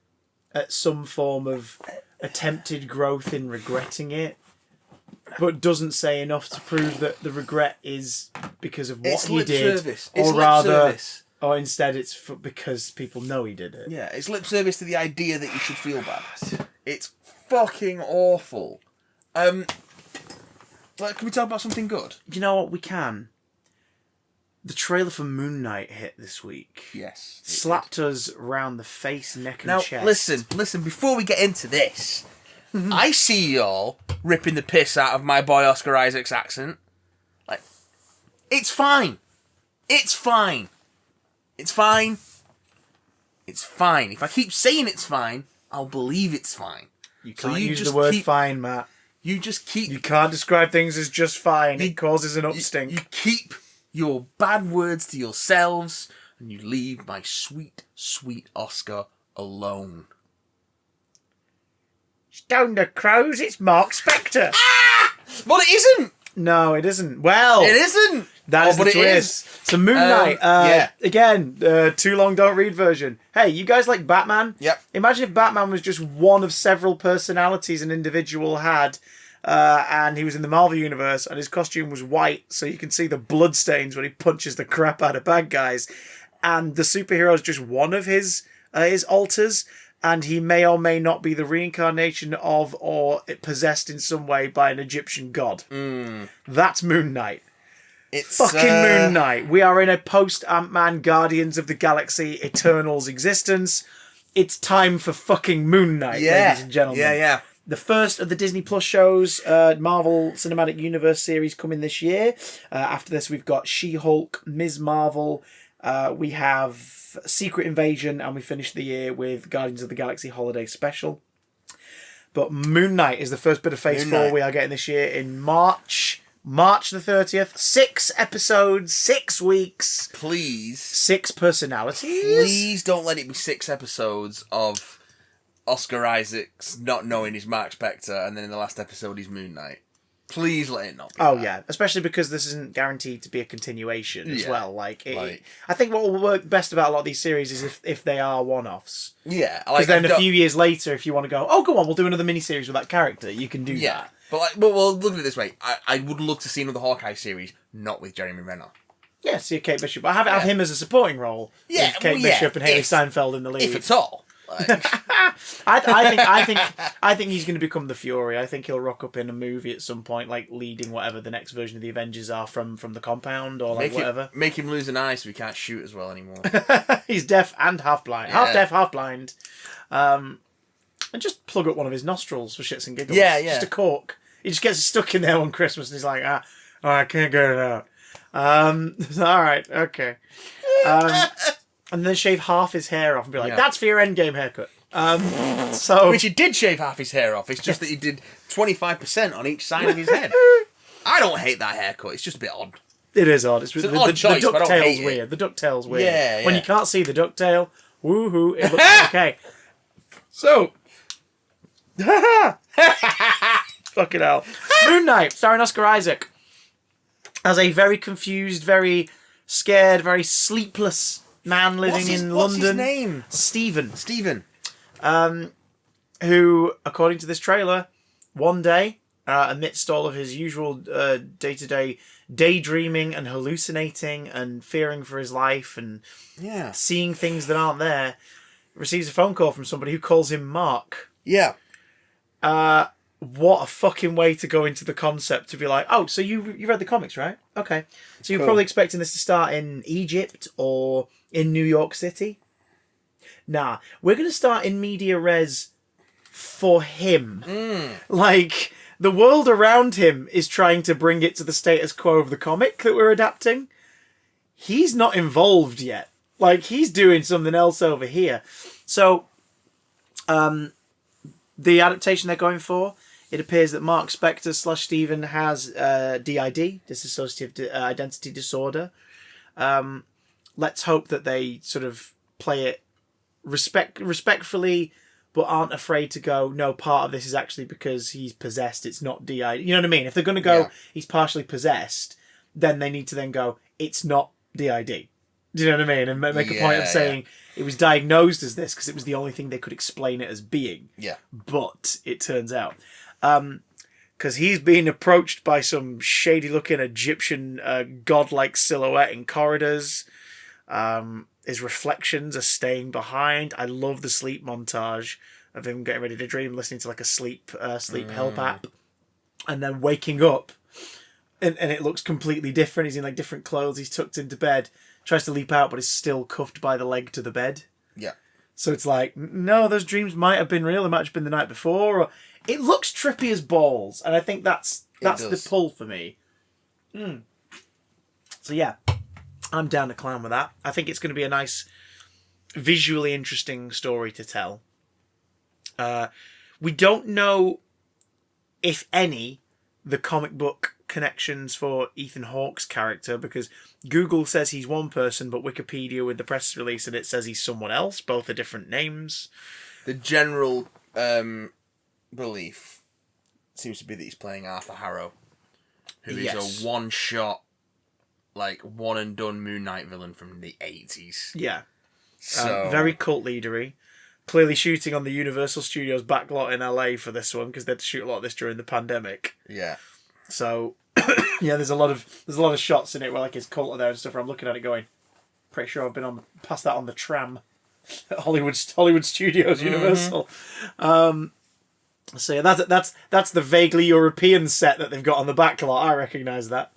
at some form of attempted growth in regretting it, but doesn't say enough to prove that the regret is because of what he did, or rather, or instead it's because people know he did it. Yeah, it's lip service to the idea that you should feel bad. It's fucking awful. Can we talk about something good? You know what, we can. The trailer for Moon Knight hit this week. Yes. Slapped us round the face, neck and chest. Now, listen, before we get into this, I see y'all ripping the piss out of my boy Oscar Isaac's accent. Like, it's fine. It's fine. It's fine. It's fine. If I keep saying it's fine, I'll believe it's fine. You can't use the word fine, Matt. You just keep... You can't describe things as just fine. It causes an upstink. You keep your bad words to yourselves, and you leave my sweet, sweet Oscar alone. Stone the crows, it's Mark Spector. Ah! Well, it isn't. No, it isn't. Well, it isn't. That is the twist. So Moon Knight, again, too long don't read version. Hey, you guys like Batman? Yep. Imagine if Batman was just one of several personalities an individual had, and he was in the Marvel Universe, and his costume was white, so you can see the blood stains when he punches the crap out of bad guys, and the superhero is just one of his alters, and he may or may not be the reincarnation of or possessed in some way by an Egyptian god. That's Moon Knight. It's fucking Moon Knight. We are in a post-Ant-Man Guardians of the Galaxy Eternals existence. It's time for fucking Moon Knight, ladies and gentlemen. Yeah. The first of the Disney Plus shows, Marvel Cinematic Universe series coming this year. After this, we've got She-Hulk, Ms. Marvel. We have Secret Invasion, and we finish the year with Guardians of the Galaxy Holiday Special. But Moon Knight is the first bit of Phase 4 we are getting this year in March. March the 30th. 6 episodes, 6 weeks. Please. 6 personalities. Please don't let it be 6 episodes of Oscar Isaac's not knowing he's Mark Spector, and then in the last episode he's Moon Knight. Please let it not be that. Yeah, especially because this isn't guaranteed to be a continuation as well. I think what will work best about a lot of these series is if they are one-offs. Yeah. Because then a few years later, if you want to go, go on, we'll do another miniseries with that character, you can do that. But well, look at it this way. I would love to see another Hawkeye series, not with Jeremy Renner. Yeah, see a Kate Bishop. I have him as a supporting role. Yeah, with Kate Bishop and Haley Steinfeld in the lead. If at all. I think he's going to become the Fury. I think he'll rock up in a movie at some point, like leading whatever the next version of the Avengers are from the compound or whatever. Make him lose an eye so he can't shoot as well anymore. He's deaf and half blind. Half deaf, half blind. And just plug up one of his nostrils for shits and giggles. Yeah. Just a cork. He just gets stuck in there on Christmas and he's like, I can't get it out. All right, okay. and then shave half his hair off and be like, Yeah. "That's for your endgame haircut." So Which he did shave half his hair off. It's just that he did 25% on each side of his head. I don't hate that haircut. It's just a bit odd. it is odd. It's an odd choice, but I don't hate ducktail's it. weird. The ducktail's weird. Yeah, When yeah. you can't see the ducktail, woohoo, it looks okay. So, fucking hell. Moon Knight, starring Oscar Isaac, as a very confused, very scared, very sleepless man living in London. What's his name? Stephen. Stephen. Who, according to this trailer, one day, amidst all of his usual day-to-day daydreaming and hallucinating and fearing for his life and Yeah. seeing things that aren't there, receives a phone call from somebody who calls him Mark. Yeah. What a fucking way to go into the concept, to be like, oh, so you read the comics, right? Okay. So you're Cool. probably expecting this to start in Egypt or in New York City? Nah, we're going to start in media res for him. Like, the world around him is trying to bring it to the status quo of the comic that we're adapting. He's not involved yet. Like, he's doing something else over here. So, the adaptation they're going for, it appears that Mark Spector / Stephen has DID, dissociative identity disorder. Let's hope that they sort of play it respectfully, but aren't afraid to go, no, part of this is actually because he's possessed, it's not DID. You know what I mean? If they're going to go, he's partially possessed, then they need to then go, it's not DID. Do you know what I mean? And make a point of saying it was diagnosed as this because it was the only thing they could explain it as being. Yeah. But it turns out. Because he's being approached by some shady-looking Egyptian godlike silhouette in corridors. His reflections are staying behind. I love the sleep montage of him getting ready to dream, listening to like a sleep help app, and then waking up, and it looks completely different. He's in like different clothes. He's tucked into bed, tries to leap out, but is still cuffed by the leg to the bed. Yeah. So it's like, no, those dreams might have been real. It might have been the night before. Or, it looks trippy as balls, and I think that's the pull for me. So yeah, I'm down to clown with that. I think it's going to be a nice, visually interesting story to tell. We don't know, if any, the comic book connections for Ethan Hawke's character, because Google says he's one person, but Wikipedia with the press release and it says he's someone else. Both are different names. The general belief seems to be that he's playing Arthur Harrow, who is a one-shot, like, one-and-done Moon Knight villain from the 80s. Yeah. So Very cult leadery. Clearly shooting on the Universal Studios backlot in LA for this one, because they had to shoot a lot of this during the pandemic. Yeah. So, yeah, there's a lot of shots in it where like his cult are there and stuff. Where I'm looking at it going, pretty sure I've been past that on the tram at Hollywood Studios Universal. So yeah, that's the vaguely European set that they've got on the backlot. I recognise that.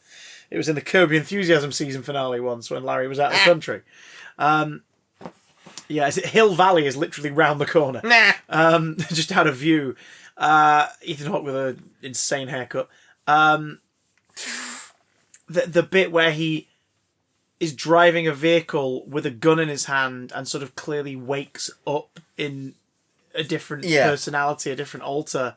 It was in the Curb Your Enthusiasm season finale once when Larry was out of the country. Yeah, Hill Valley is literally round the corner. Just out of view. Ethan Hawke with an insane haircut. The bit where he is driving a vehicle with a gun in his hand and sort of clearly wakes up in a different personality, a different alter,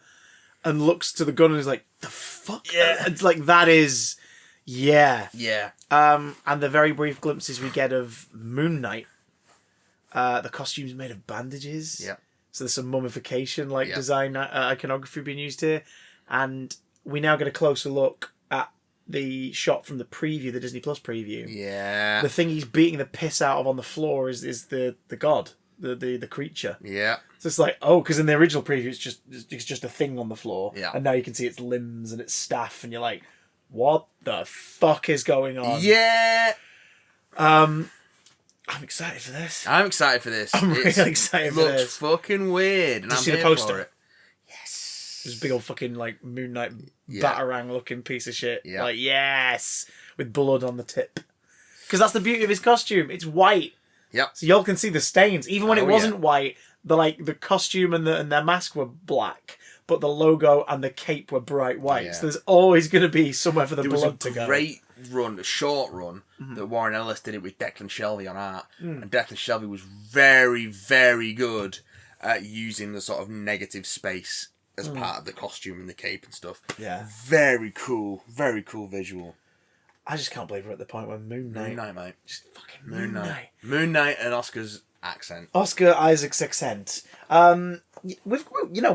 and looks to the gun and is like, the fuck? Yeah. It's like, that is... Yeah. Yeah. And the very brief glimpses we get of Moon Knight, the costume's made of bandages. Yeah. So there's some mummification design iconography being used here. And we now get a closer look at the shot from the preview, the Disney Plus preview. Yeah. The thing he's beating the piss out of on the floor is the god, the creature. Yeah. So it's like, oh, because in the original preview it's just a thing on the floor. Yeah. And now you can see its limbs and its staff, and you're like, what the fuck is going on? Yeah. I'm excited for this. I'm excited for this. I'm really excited for this. Looks fucking weird, and Did you I'm see the here poster? for it. Yes. This big old fucking like Moon Knight Batarang looking piece of shit. Yeah. Like, yes, with blood on the tip. Because that's the beauty of his costume. It's white. Yep. So y'all can see the stains. Even when it wasn't white, the costume and their mask were black, but the logo and the cape were bright white. Yeah. So there's always going to be somewhere for the blood to go. There run, a short run, that Warren Ellis did it with Declan Shelby on art. And Declan Shelby was very, very good at using the sort of negative space as part of the costume and the cape and stuff. Yeah. Very cool visual. I just can't believe we're at the point where Moon Knight, Mate. just fucking Moon Knight. Moon Knight and Oscar's accent. Oscar Isaac's accent. We're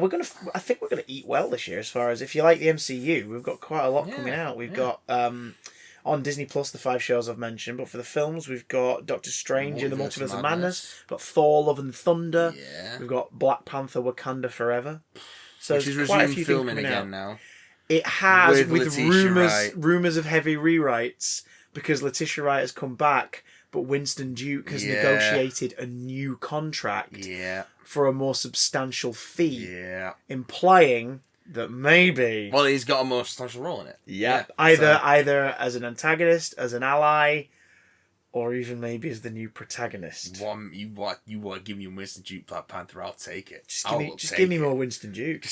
gonna. I think we're gonna eat well this year. As far as if you like the MCU, we've got quite a lot coming out. We've got on Disney Plus the 5 shows I've mentioned, but for the films we've got Doctor Strange in the Multiverse of Madness. We've got Thor: Love and Thunder. Yeah. We've got Black Panther: Wakanda Forever. So Which is there's quite a resuming few filming things coming again out. now. It has with Letitia Wright. rumours of heavy rewrites because Letitia Wright has come back, but Winston Duke has negotiated a new contract for a more substantial fee, implying that maybe he's got a more substantial role in it. Either as an antagonist, as an ally, or even maybe as the new protagonist. You want to give me Winston Duke Black Panther? I'll take it. Just give me more Winston Duke.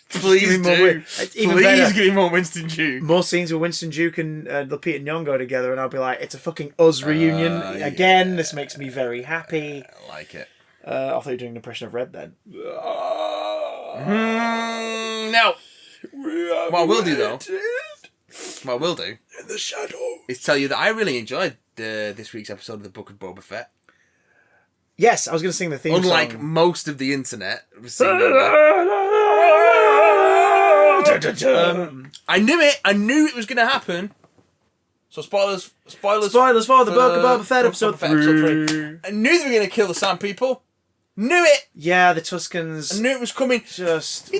Please give me do. more Please give me more Winston Duke. More scenes with Winston Duke and Lupita Nyong'o together, and I'll be like, it's a fucking Us reunion again. This makes me very happy. I like it. I thought you were doing an impression of Red then. No. What I will do though, in the shadow, is tell you that I really enjoyed this week's episode of the Book of Boba Fett. Yes, I was going to sing the theme Unlike song. most of the internet, I knew it. I knew it was going to happen. So spoilers for the Book of Boba Fett episode 3. I knew they were going to kill the Sand People. Knew it. Yeah, the Tuscans. I knew it was coming. Just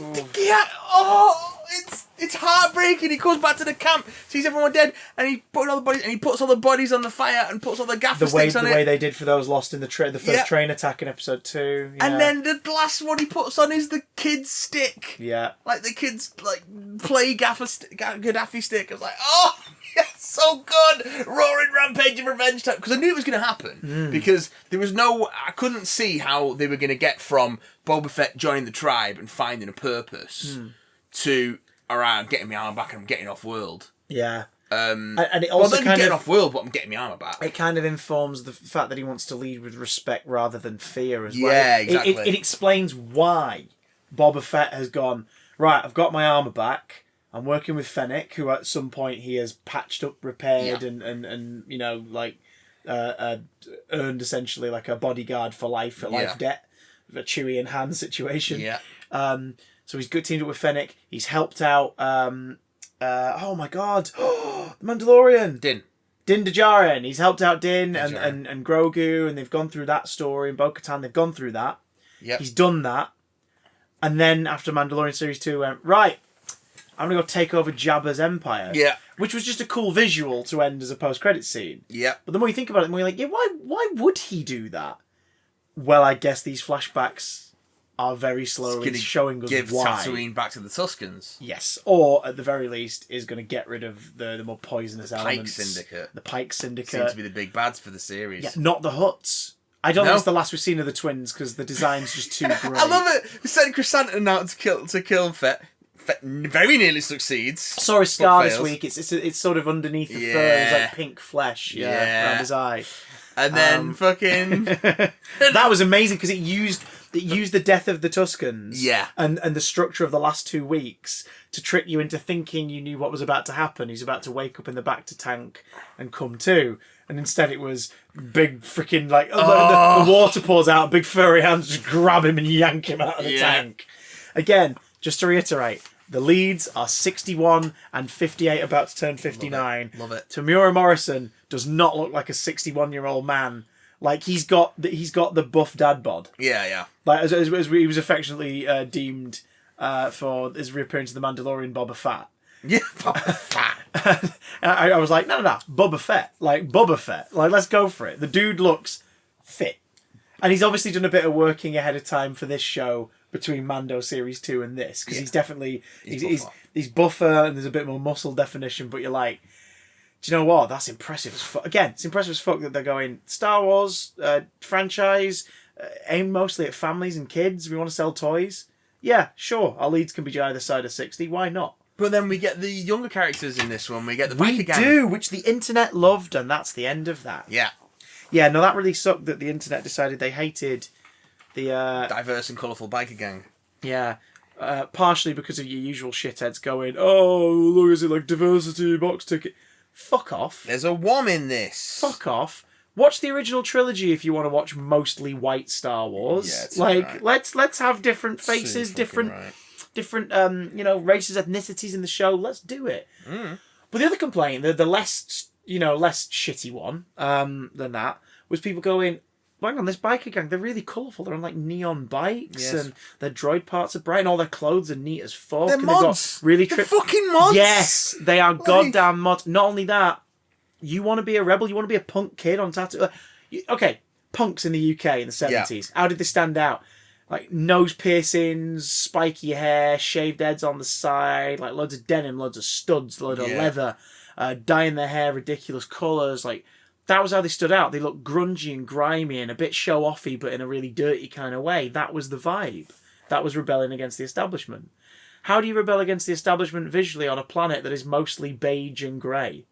it's heartbreaking. He goes back to the camp, sees everyone dead, and he puts all the bodies on the fire and puts all the gaffer sticks on it. The way they did for those lost in the first train attack in episode 2. Yeah. And then the last one he puts on is the kid's stick. Yeah. Like the kids play Gaddafi stick. I was like, oh, yeah, so good. Roaring rampage of revenge time. Because I knew it was going to happen. Because I couldn't see how they were going to get from Boba Fett joining the tribe and finding a purpose to, alright, I'm getting my armor back and I'm getting off world. Yeah. And it also getting off world, but I'm getting my armor back. It kind of informs the fact that he wants to lead with respect rather than fear as well. Yeah, exactly. It explains why Boba Fett has gone, right, I've got my armor back. I'm working with Fennec, who at some point he has patched up, repaired, and earned essentially like a bodyguard for life, debt, a Chewie and Han situation. Yeah. So he's good teamed up with Fennec. He's helped out. Oh my God, the Mandalorian. Din Djarin. He's helped out Din and Grogu, and they've gone through that story. And Bo-Katan, they've gone through that. Yep. He's done that, and then after Mandalorian Series 2, went right. I'm gonna go take over Jabba's empire. Yeah. Which was just a cool visual to end as a post-credit scene. Yeah. But the more you think about it, the more you're like, yeah, why would he do that? Well, I guess these flashbacks are very slowly showing us give why. Tatooine back to the Tuskens. Yes, or at the very least, is going to get rid of the more poisonous elements. The Pike Syndicate seem to be the big bads for the series. Yeah, not the Hutts. I don't think it's the last we've seen of the twins because the design's just too great. I love it. We sent Chrysanthemum out to kill Fett. Fett very nearly succeeds. Sorry, Scar this week. It's sort of underneath the fur. It's like pink flesh. Around his eye. And then fucking that was amazing because it used the death of the Tuskens and the structure of the last 2 weeks to trick you into thinking you knew what was about to happen. He's about to wake up in the Bacta tank and come to, and instead it was big freaking the water pours out, big furry hands just grab him and yank him out of the tank. Again, just to reiterate, the leads are 61 and 58, about to turn 59. Love it. Tamura Morrison does not look like a 61-year-old man. Like he's got the buff dad bod. Yeah. Like as he was affectionately deemed for his reappearance in the Mandalorian, Boba Fett. Yeah, Boba Fett. I was like, no, Boba Fett. Like Boba Fett. Like let's go for it. The dude looks fit, and he's obviously done a bit of working ahead of time for this show between Mando Series 2 and this because he's definitely he's buffer and there's a bit more muscle definition. But you're like, do you know what? That's impressive as fuck. Again, it's impressive as fuck that they're going Star Wars franchise aimed mostly at families and kids. We want to sell toys. Yeah, sure. Our leads can be either side of 60. Why not? But then we get the younger characters in this one. We get the biker We gang. do, which the internet loved, and that's the end of that. Yeah. Yeah, no, that really sucked that the internet decided they hated the... Diverse and colourful biker gang. Yeah. Partially because of your usual shitheads going, oh, look, is it like diversity, box ticket? Fuck off. There's a WOM in this. Fuck off. Watch the original trilogy if you want to watch mostly white Star Wars. Yeah, it's like, right. let's have different faces, different races, ethnicities in the show. Let's do it. Mm. But the other complaint, the less shitty one than that, was people going, hang on, this biker gang, they're really colourful. They're on like neon bikes, and their droid parts are bright, and all their clothes are neat as fuck. They're and mods. They're fucking mods. Yes, they are goddamn mods. Not only that, you want to be a rebel, you want to be a punk kid on Tatooine. Okay, punks in the UK in the 70s. How did they stand out? Like nose piercings, spiky hair, shaved heads on the side, like loads of denim, loads of studs, loads of leather, dyeing their hair ridiculous colours. Like that was how they stood out. They looked grungy and grimy and a bit show-offy, but in a really dirty kind of way. That was the vibe. That was rebelling against the establishment. How do you rebel against the establishment visually on a planet that is mostly beige and grey?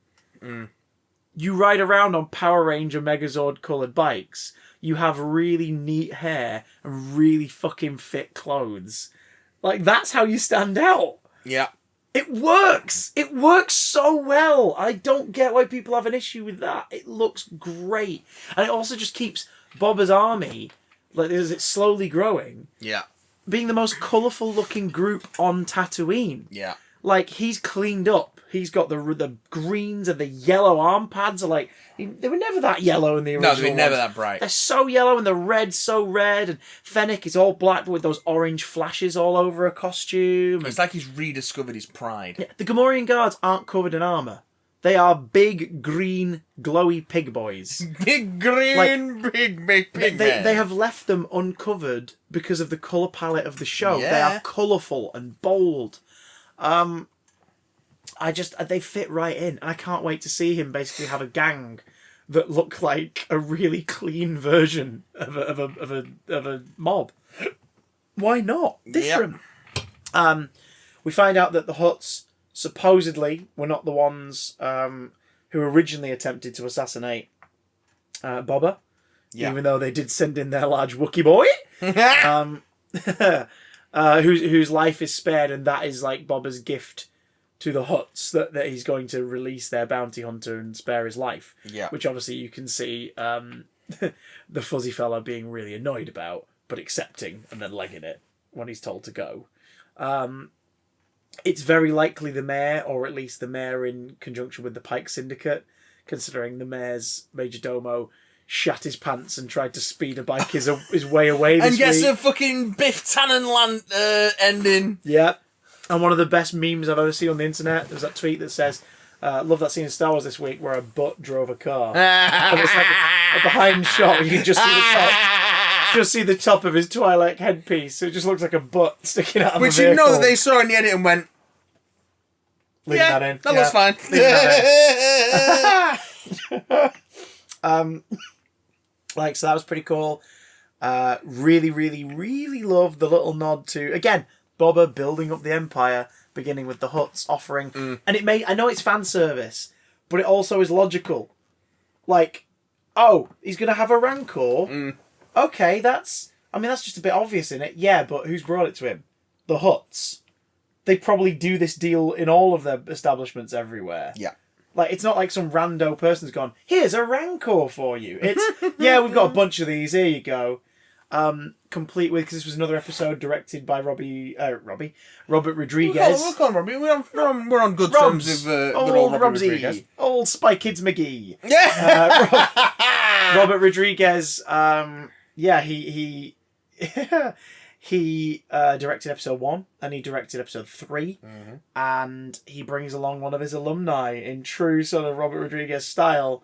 You ride around on Power Ranger Megazord coloured bikes. You have really neat hair and really fucking fit clothes. Like, that's how you stand out. Yeah. It works. It works so well. I don't get why people have an issue with that. It looks great. And it also just keeps Boba's army, like, as it's slowly growing, being the most colourful looking group on Tatooine. Yeah. Like, he's cleaned up. He's got the greens and the yellow arm pads are like... They were never that yellow in the original No, they were never ones. that bright. They're so yellow and the red so red. And Fennec is all black but with those orange flashes all over her costume. It's like he's rediscovered his pride. Yeah, the Gamorrean guards aren't covered in armour. They are big, green, glowy pig boys. Big green, big pig men. They have left them uncovered because of the colour palette of the show. Yeah. They are colourful and bold. They fit right in. I can't wait to see him basically have a gang that look like a really clean version of a mob. Why not? Different. Yep. We find out that the Hutts supposedly were not the ones who originally attempted to assassinate Boba, even though they did send in their large Wookiee boy, whose life is spared, and that is like Boba's gift to the Hutts, that he's going to release their bounty hunter and spare his life. Yeah. Which obviously you can see the fuzzy fella being really annoyed about, but accepting and then legging it when he's told to go. It's very likely the mayor, or at least the mayor in conjunction with the Pike Syndicate, considering the mayor's majordomo shat his pants and tried to speed a bike his way away this week. And gets a fucking Biff Tannen ending. Yeah. And one of the best memes I've ever seen on the internet, there's that tweet that says, love that scene in Star Wars this week where a butt drove a car. And it's like a behind shot, you can just see the top of his Twi'lek headpiece, so it just looks like a butt sticking out of Which a vehicle. you know that they saw in the edit and went, Leave that in. That looks fine. So that was pretty cool. Really, really, really loved the little nod to, again, Boba building up the Empire, beginning with the Hutts offering. And it I know it's fan service, but it also is logical. Like, oh, he's going to have a Rancor? Okay, that's just a bit obvious in it. Yeah, but who's brought it to him? The Hutts. They probably do this deal in all of their establishments everywhere. Yeah. Like, it's not like some rando person's gone, here's a Rancor for you. It's, yeah, we've got a bunch of these, here you go. Complete with, because this was another episode directed by Robert Rodriguez. We'll call him Robbie. We're on good terms with good old Robert Rodriguez. Old Spy Kids McGee. Yeah. Robert Rodriguez, he directed episode 1 and he directed episode 3, and he brings along one of his alumni in true sort of Robert Rodriguez style.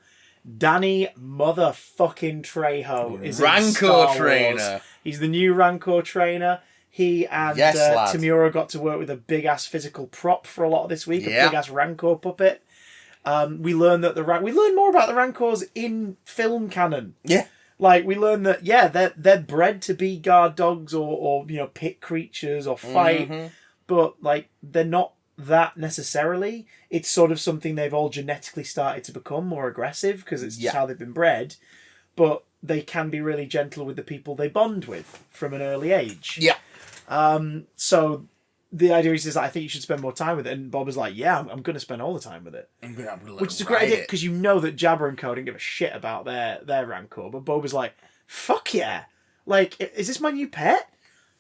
Danny motherfucking Trejo is Rancor in Star Wars. trainer. He's the new Rancor trainer. He and Tamura got to work with a big ass physical prop for a lot of this week, a big ass Rancor puppet. We learn that we learn more about the Rancors in film canon. Yeah. Like, we learn that, they're bred to be guard dogs or pit creatures or fight, but, like, they're not that necessarily. It's sort of something they've all genetically started to become more aggressive because it's just how they've been bred. But they can be really gentle with the people they bond with from an early age. Yeah. So the idea is that I think you should spend more time with it. And Bob was like, yeah, I'm going to spend all the time with it. I'm gonna Which is a great idea because you know that Jabba and Co didn't give a shit about their Rancor. But Bob was like, fuck yeah. Like, is this my new pet?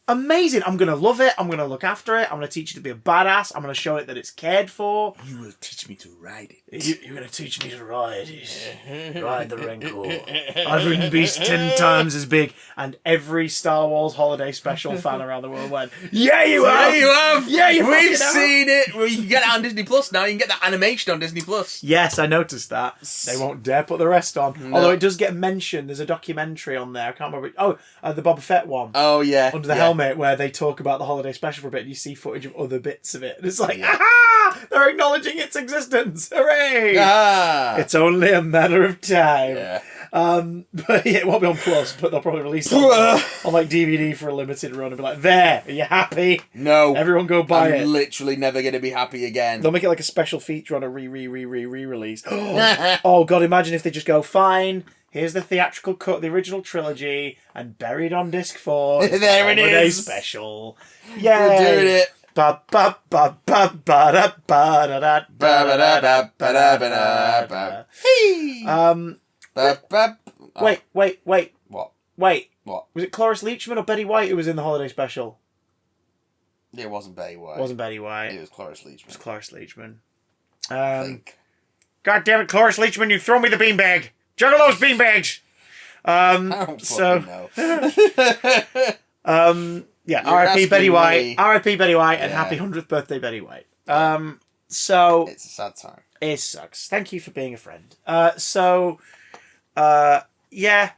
Amazing. I'm going to love it. I'm going to look after it. I'm going to teach it to be a badass. I'm going to show it that it's cared for. You will teach me to ride it. You're going to teach me to ride it. Ride the Rancor. I've ridden beasts 10 times as big. And every Star Wars holiday special fan around the world went, yeah, you have. Yeah, you have. Yeah, you We've fucking have. seen it. Well, you can get it on Disney Plus now. You can get that animation on Disney Plus. Yes, I noticed that. They won't dare put the rest on. No. Although it does get mentioned. There's a documentary on there. I can't remember. The Boba Fett one. Oh, yeah. Under the helmet, where they talk about the holiday special for a bit, and you see footage of other bits of it. And it's like, aha! They're acknowledging its existence. Hooray! Ah. It's only a matter of time. Yeah. But yeah, it won't be on Plus, but they'll probably release it on like DVD for a limited run and be like, there, are you happy? No. Everyone go buy it. I'm literally never going to be happy again. They'll make it like a special feature on a re-release. Oh god, imagine if they just go, fine, here's the theatrical cut of the original trilogy, and buried on disc 4. It's There it holiday is. Special. Yay! We're doing it. Ba ba ba ba ba da ba da da Ba ba da ba ba da ba da ba. Hey. Ba ba. Oh, Wait. What? Wait. What? Was it Cloris Leachman or Betty White who was in the holiday special? It wasn't Betty White. It wasn't Betty White. It was Cloris Leachman. It was Cloris Leachman. I think. God damn it, Cloris Leachman, you throw me the beanbag. Juggle those beanbags. I don't fucking know. Yeah, You're R.I.P. Betty asking White. me. R.I.P. Betty White, and Yeah. happy 100th birthday, Betty White. So It's a sad time. it sucks. Thank you for being a friend. Yeah,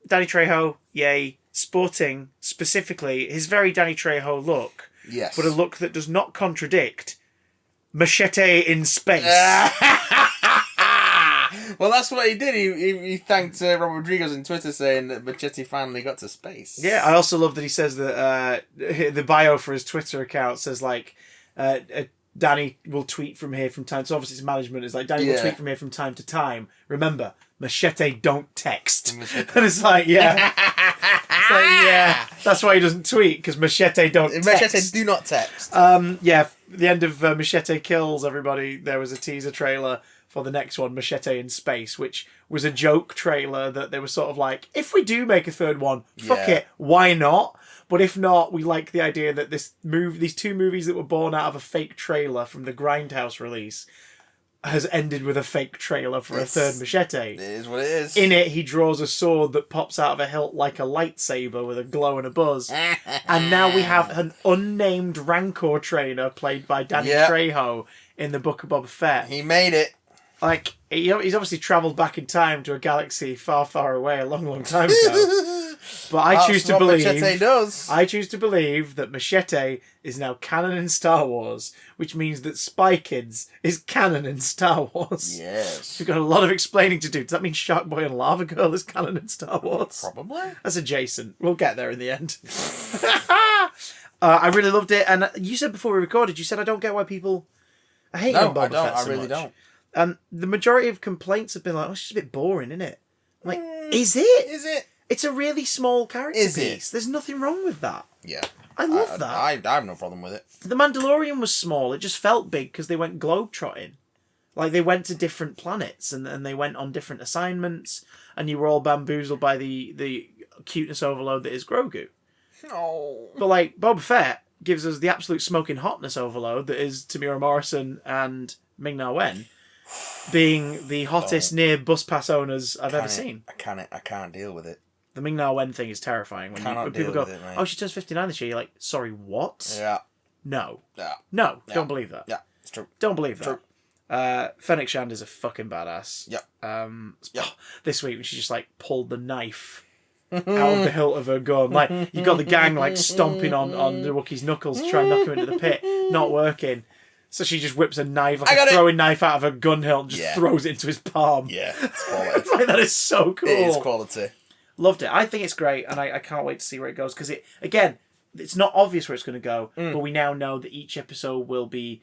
Danny Trejo, yay. Sporting, specifically, his very Danny Trejo look, Yes. but a look that does not contradict Machete in space. Well, that's what he did. He thanked Robert Rodriguez on Twitter saying that Machete finally got to space. Yeah, I also love that he says that the bio for his Twitter account says like Danny will tweet from here from time. So obviously his management is like Danny will tweet from here from time to time. Remember, Machete don't text. And it's like yeah, that's why he doesn't tweet because Machete don't text. Machete do not text. The end of Machete Kills everybody. There was a teaser trailer for the next one, Machete in Space, which was a joke trailer that they were sort of like, if we do make a third one, fuck it, why not? But if not, we like the idea that these two movies that were born out of a fake trailer from the Grindhouse release has ended with a fake trailer for a third Machete. It is what it is. In it, he draws a sword that pops out of a hilt like a lightsaber with a glow and a buzz. And now we have an unnamed Rancor trainer played by Danny Trejo in the Book of Boba Fett. He made it. Like, he's obviously travelled back in time to a galaxy far, far away a long, long time ago. But I choose to believe... Machete does. I choose to believe that Machete is now canon in Star Wars, which means that Spy Kids is canon in Star Wars. Yes. We've got a lot of explaining to do. Does that mean Shark Boy and Lava Girl is canon in Star Wars? Probably. That's adjacent. We'll get there in the end. I really loved it. And you said before we recorded, you said, I don't get why people... I hate Boba Fett so I really much. don't. The majority of complaints have been like, oh, it's just a bit boring, isn't it? I'm like, is it? Is it? It's a really small character Is piece. it? There's nothing wrong with that. Yeah. I love that. I have no problem with it. The Mandalorian was small. It just felt big because they went globetrotting. Like, they went to different planets and they went on different assignments and you were all bamboozled by the cuteness overload that is Grogu. No. But, like, Boba Fett gives us the absolute smoking hotness overload that is Tamira Morrison and Ming-Na Wen being the hottest near bus pass owners I've ever seen. I can't deal with it. The Ming-Na Wen thing is terrifying. When people go, oh, she turns 59 this year. You're like, sorry, what? Yeah. No. Yeah. No, Yeah. don't believe that. Yeah, it's true. Don't believe that. True. Fennec Shand is a fucking badass. Yeah. This week when she just like pulled the knife out of the hilt of her gun. Like, you got the gang like stomping on the Wookiee's knuckles to try and knock him into the pit. Not working. So she just whips a knife, like a throwing knife out of her gun hilt and just throws it into his palm. Yeah, it's quality. Like, that is so cool. It is quality. Loved it. I think it's great, and I can't wait to see where it goes, because it's not obvious where it's going to go, but we now know that each episode will be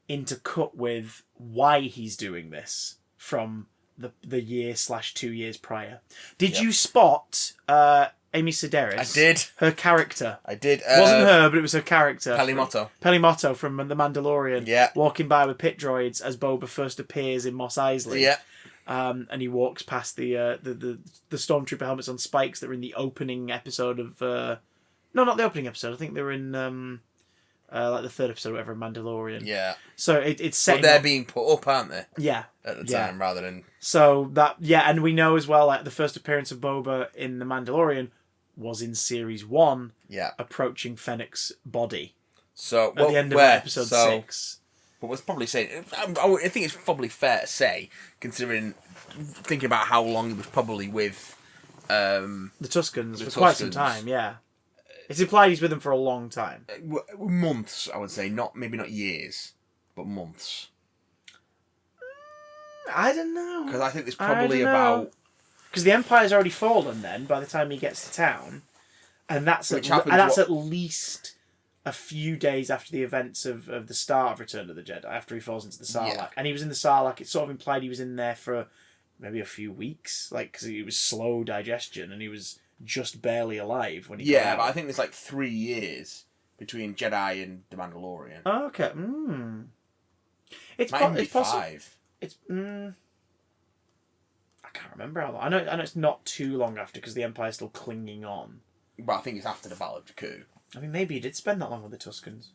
intercut with why he's doing this from the year/2 years prior. Did you spot Amy Sedaris? I did. Her character. I did. It wasn't her, but it was her character. Pelimotto. From The Mandalorian. Yeah. Walking by with pit droids as Boba first appears in Mos Eisley. Yeah. And he walks past the stormtrooper helmets on spikes that were in the opening episode of... no, not the opening episode. I think they were in like the third episode or whatever of Mandalorian. Yeah. So it's set. But they're being put up, aren't they? Yeah. At the time, rather than... So that... Yeah, and we know as well, like, the first appearance of Boba in The Mandalorian was in Series 1. Yeah. Approaching Fennec's body. So... At the end of episode 6. But was probably saying... I think it's probably fair to say, considering... Thinking about how long it was probably with... the Tuscans for quite some time, yeah. It's implied he's with them for a long time. Months, I would say. Maybe not years, but months. I don't know. Because I think there's probably about... Because the Empire's already fallen then, by the time he gets to town. And that's at least a few days after the events of the start of Return of the Jedi, after he falls into the Sarlacc. Yeah. And he was in the Sarlacc, it's sort of implied he was in there for maybe a few weeks, like, because it was slow digestion, and he was just barely alive when he got out. But I think there's like 3 years between Jedi and The Mandalorian. Oh, okay. It's possible. 5. It's I can't remember how long. I know it's not too long after because the Empire's still clinging on. But I think it's after the Battle of Jakku. I mean, maybe he did spend that long with the Tuscans.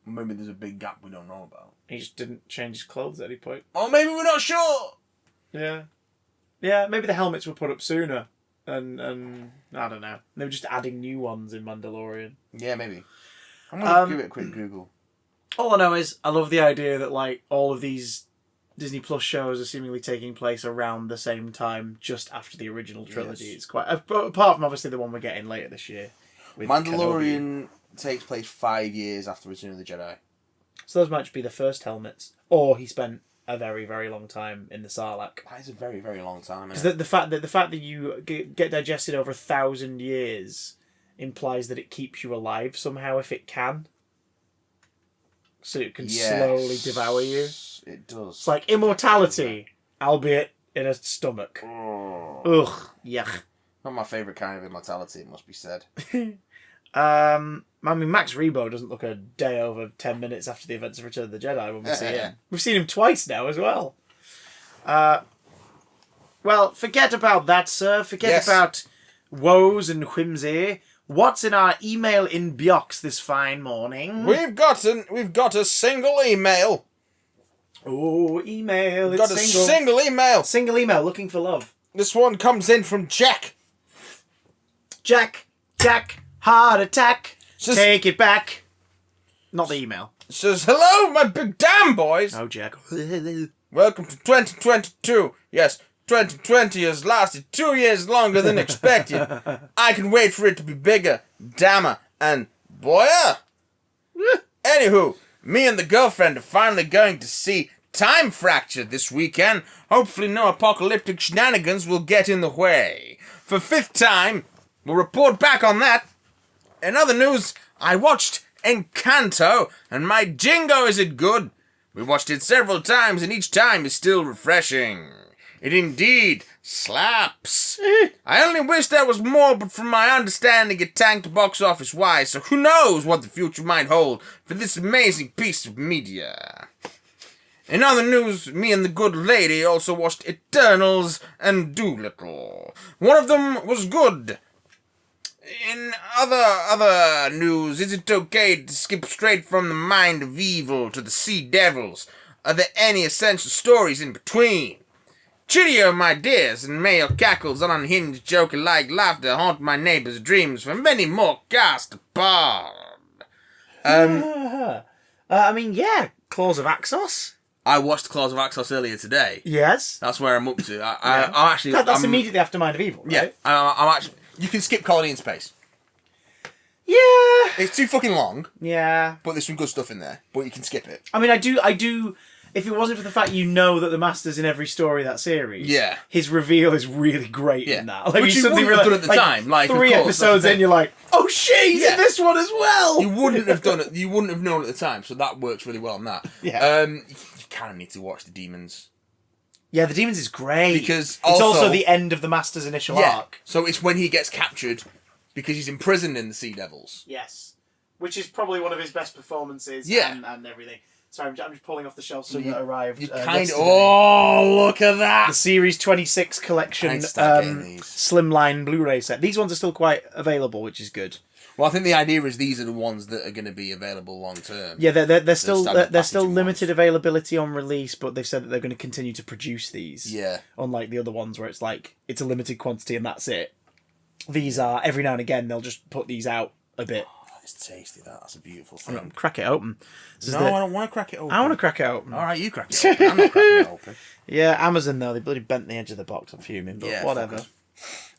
Maybe there's a big gap we don't know about. He just didn't change his clothes at any point. Or maybe we're not sure. Yeah. Yeah, maybe the helmets were put up sooner. And I don't know. They were just adding new ones in Mandalorian. Yeah, maybe. I'm going to give it a quick Google. All I know is I love the idea that, like, all of these Disney Plus shows are seemingly taking place around the same time, just after the original trilogy. Yes. It's quite... Apart from, obviously, the one we're getting later this year. With Mandalorian takes place 5 years after Return of the Jedi. So those might just be the first helmets. Or he spent a very, very long time in the Sarlacc. That is a very, very long time. Because the fact that you get digested over 1,000 years implies that it keeps you alive somehow if it can. So it can slowly devour you. It does. It's like immortality, albeit in a stomach. Ugh, yuck. Not my favourite kind of immortality, it must be said. I mean, Max Rebo doesn't look a day over 10 minutes after the events of Return of the Jedi when we see him. We've seen him twice now as well. Well, forget about that, sir. Forget about woes and whimsy. What's in our email inbox this fine morning? We've got a single email. Oh, email. We've got a single email. Single email looking for love. This one comes in from Jack. Jack, heart attack. Take it back. Not the email. Says, hello, my big damn boys. Oh, Jack. Welcome to 2022. Yes, 2020 has lasted 2 years longer than expected. I can wait for it to be bigger, dammer, and boyer. Anywho, me and the girlfriend are finally going to see Time Fracture this weekend. Hopefully no apocalyptic shenanigans will get in the way. For 5th time, we'll report back on that. In other news, I watched Encanto, and my jingo is it good. We watched it several times, and each time is still refreshing. It indeed slaps. I only wish there was more, but from my understanding it tanked box office-wise, so who knows what the future might hold for this amazing piece of media. In other news, me and the good lady also watched Eternals and Doolittle. One of them was good. In other news, is it okay to skip straight from the mind of evil to the sea devils? Are there any essential stories in between? Cheerio, my dears, and may your cackles and unhinged joker-like laughter haunt my neighbours' dreams for many more casts apart. I mean, yeah, Claws of Axos. I watched Claws of Axos earlier today. Yes. That's where I'm up to. I'm actually... That's immediately after Mind of Evil, right? Yeah, I'm actually... You can skip Colony in Space. Yeah. It's too fucking long. Yeah. But there's some good stuff in there. But you can skip it. I mean, I do... if it wasn't for the fact you know that the Master's in every story of that series, Yeah. his reveal is really great Yeah. in that. Like, Which you you suddenly wouldn't have realise- done at the time. Like, of 3 course, episodes that's the in, thing. you're like, oh shit, he's Yeah. in this one as well. You wouldn't have done it. You wouldn't have known at the time. So that works really well on that. Yeah. You kind of need to watch the Demons. Yeah, the Demons is great. Because it's also also the end of the Master's initial Yeah. arc. So it's when he gets captured because he's imprisoned in the Sea Devils. Yes. Which is probably one of his best performances Yeah. and everything. Sorry, I'm just pulling off the shelf something you- that arrived. You kind of. yesterday. Oh, look at The that! Series 26 collection I start getting these. Slimline Blu-ray set. These ones are still quite available, which is good. Well, I think the idea is these are the ones that are going to be available long term. Yeah, they're still standard they're still packaging limited availability on release, but they've said that they're going to continue to produce these. Yeah. Unlike the other ones where it's like it's a limited quantity and that's it. These are every now and again they'll just put these out a bit. It's tasty. That's a beautiful thing. Crack it open. This is No, I don't want to crack it open. I want to crack it open. All right, you crack it open. I'm not cracking it open. Yeah, Amazon though, they bloody bent the edge of the box. I'm fuming, but Yeah, whatever. fuckers.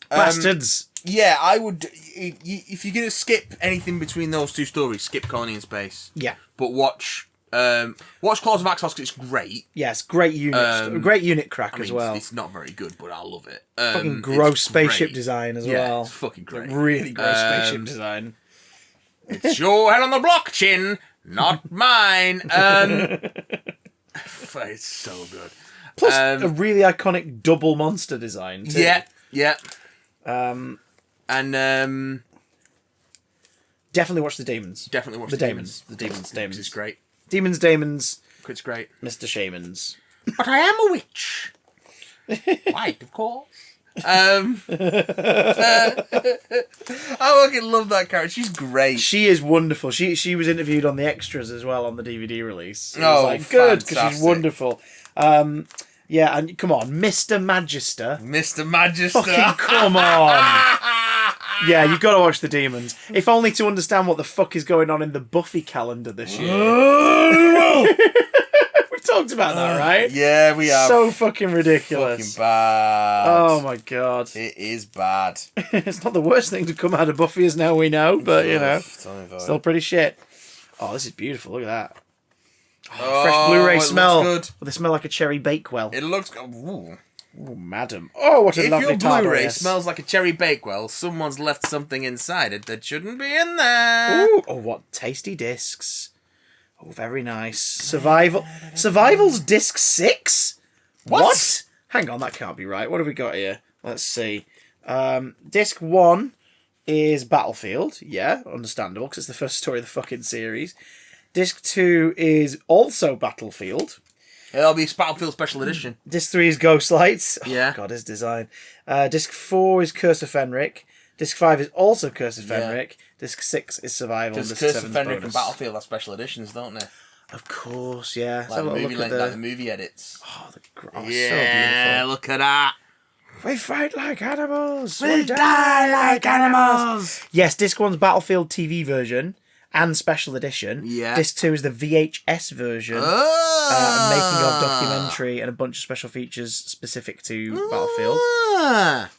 Bastards. Yeah, I would. If you're going to skip anything between those two stories, skip Colony in Space. Yeah. But watch Claws of Axos 'cause it's great. Yes, great unit. Great unit crack as well. It's not very good, but I love it. Fucking gross it's spaceship great. design as Yeah, well. it's fucking great. Really gross spaceship design. It's your head on the block, Chin, not mine. It's so good. Plus, a really iconic double monster design, too. Yeah. Um, And definitely watch the Demons. definitely watch The the Demons. The Demons. Demons. It's great. Demons, Damons, It's great. Mr. Shamans. But I am a witch. White, of course. I fucking love that character. She's great. She is wonderful. She was interviewed on the extras as well on the DVD release. It was Oh, like, good, because she's fantastic. wonderful. Yeah, and come on, Mr. Magister. Mr. Magister. Fucking come on. Yeah, you've got to watch the Demons. If only to understand what the fuck is going on in the Buffy calendar this year. We've talked about that, right? Yeah, we have. So fucking ridiculous. Fucking bad. Oh my god. It is bad. It's not the worst thing to come out of Buffy as now we know, but you know, Tell me about still it. pretty shit. Oh, this is beautiful. Look at that. Oh, Fresh Blu-ray it smell. looks good. They smell like a cherry Bakewell. It looks good. Ooh. Oh, madam. Oh, what a If lovely your Blu-ray TARDIS. smells like a cherry Bakewell, someone's left something inside it that shouldn't be in there. Ooh, oh, what tasty discs. Oh, very nice. Survival's disc 6? What? Hang on, that can't be right. What have we got here? Let's see. Disc 1 is Battlefield. Yeah, understandable, because it's the first story of the fucking series. Disc 2 is also Battlefield. It'll be Battlefield Special Edition. Disc 3 is Ghostlights. Oh, Yeah. God, his design. Disc 4 is Curse of Fenric. Disc 5 is also Curse of Fenric. Disc 6 is Survival. Because Disc Curse 7 of is Fenric bonus. and Battlefield have special editions, don't they? Of course, yeah. Let's Like have the a movie, look at like the movie edits. Oh, Yeah, so beautiful. look at that. We fight like animals. We die like animals. Yes, Disc 1's Battlefield TV version and special edition. Yeah. Disc 2 is the VHS version. Oh. Making of documentary and a bunch of special features specific to Battlefield. Ah.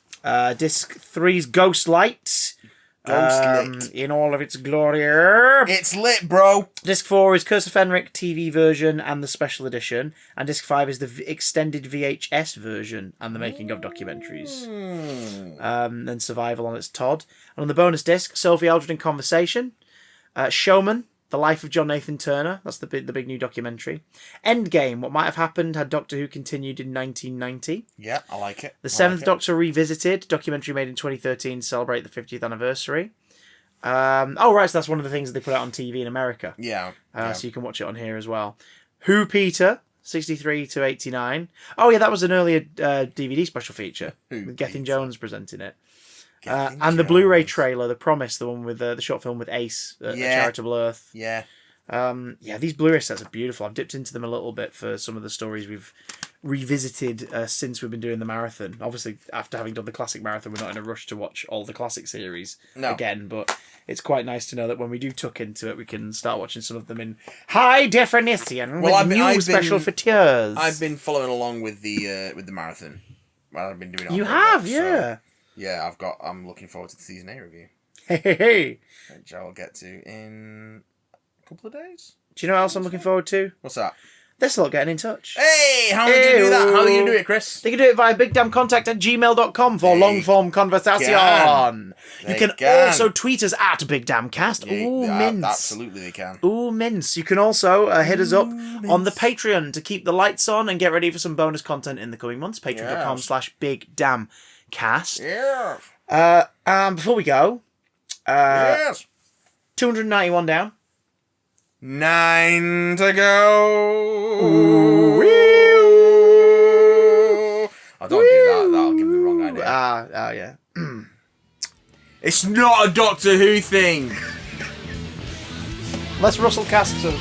Disc 3's Ghost Light. Ghostlit. In all of its glory. It's lit, bro. Disc 4 is Curse of Fenric TV version and the special edition. And Disc 5 is the extended VHS version and the making of documentaries. Then Survival on its Todd. And on the bonus disc, Sophie Aldred in Conversation. Showman, The Life of John Nathan Turner. That's the big new documentary. Endgame, What Might Have Happened, had Doctor Who continued in 1990. Yeah, I like it. The Seventh Doctor Revisited, documentary made in 2013 to celebrate the 50th anniversary. So that's one of the things that they put out on TV in America. Yeah. So you can watch it on here as well. Who Peter, 63 to 89. Oh yeah, that was an earlier DVD special feature with Gethin Jones presenting it. And the Blu-ray trailer, The Promise, the one with the short film with Ace, A Charitable Earth. Yeah. These Blu-ray sets are beautiful. I've dipped into them a little bit for some of the stories we've revisited since we've been doing the marathon. Obviously, after having done the classic marathon, we're not in a rush to watch all the classic series again, but it's quite nice to know that when we do tuck into it, we can start watching some of them in high definition with new special features. I've been following along with the marathon. Well, I've been doing it. You have, yeah. Yeah, I'm looking forward to the season 8 review, Hey. which I'll get to in a couple of days. Do you know what else I'm looking forward to? What's that? They're still getting in touch. Hey, how are they going to do that? How are they going to do it, Chris? They can do it via bigdamcontact@gmail.com for long-form conversation. You can also tweet us at BigDamCast. Ooh, mince. Absolutely they can. Ooh, mince. You can also hit us up on the Patreon to keep the lights on and get ready for some bonus content in the coming months. Patreon.com/BigDamCast. Yeah. Before we go, 291 down. 9 to go. Ooh. I don't do that. That'll give me the wrong idea. Yeah. It's not a Doctor Who thing. Let's Russell cast some.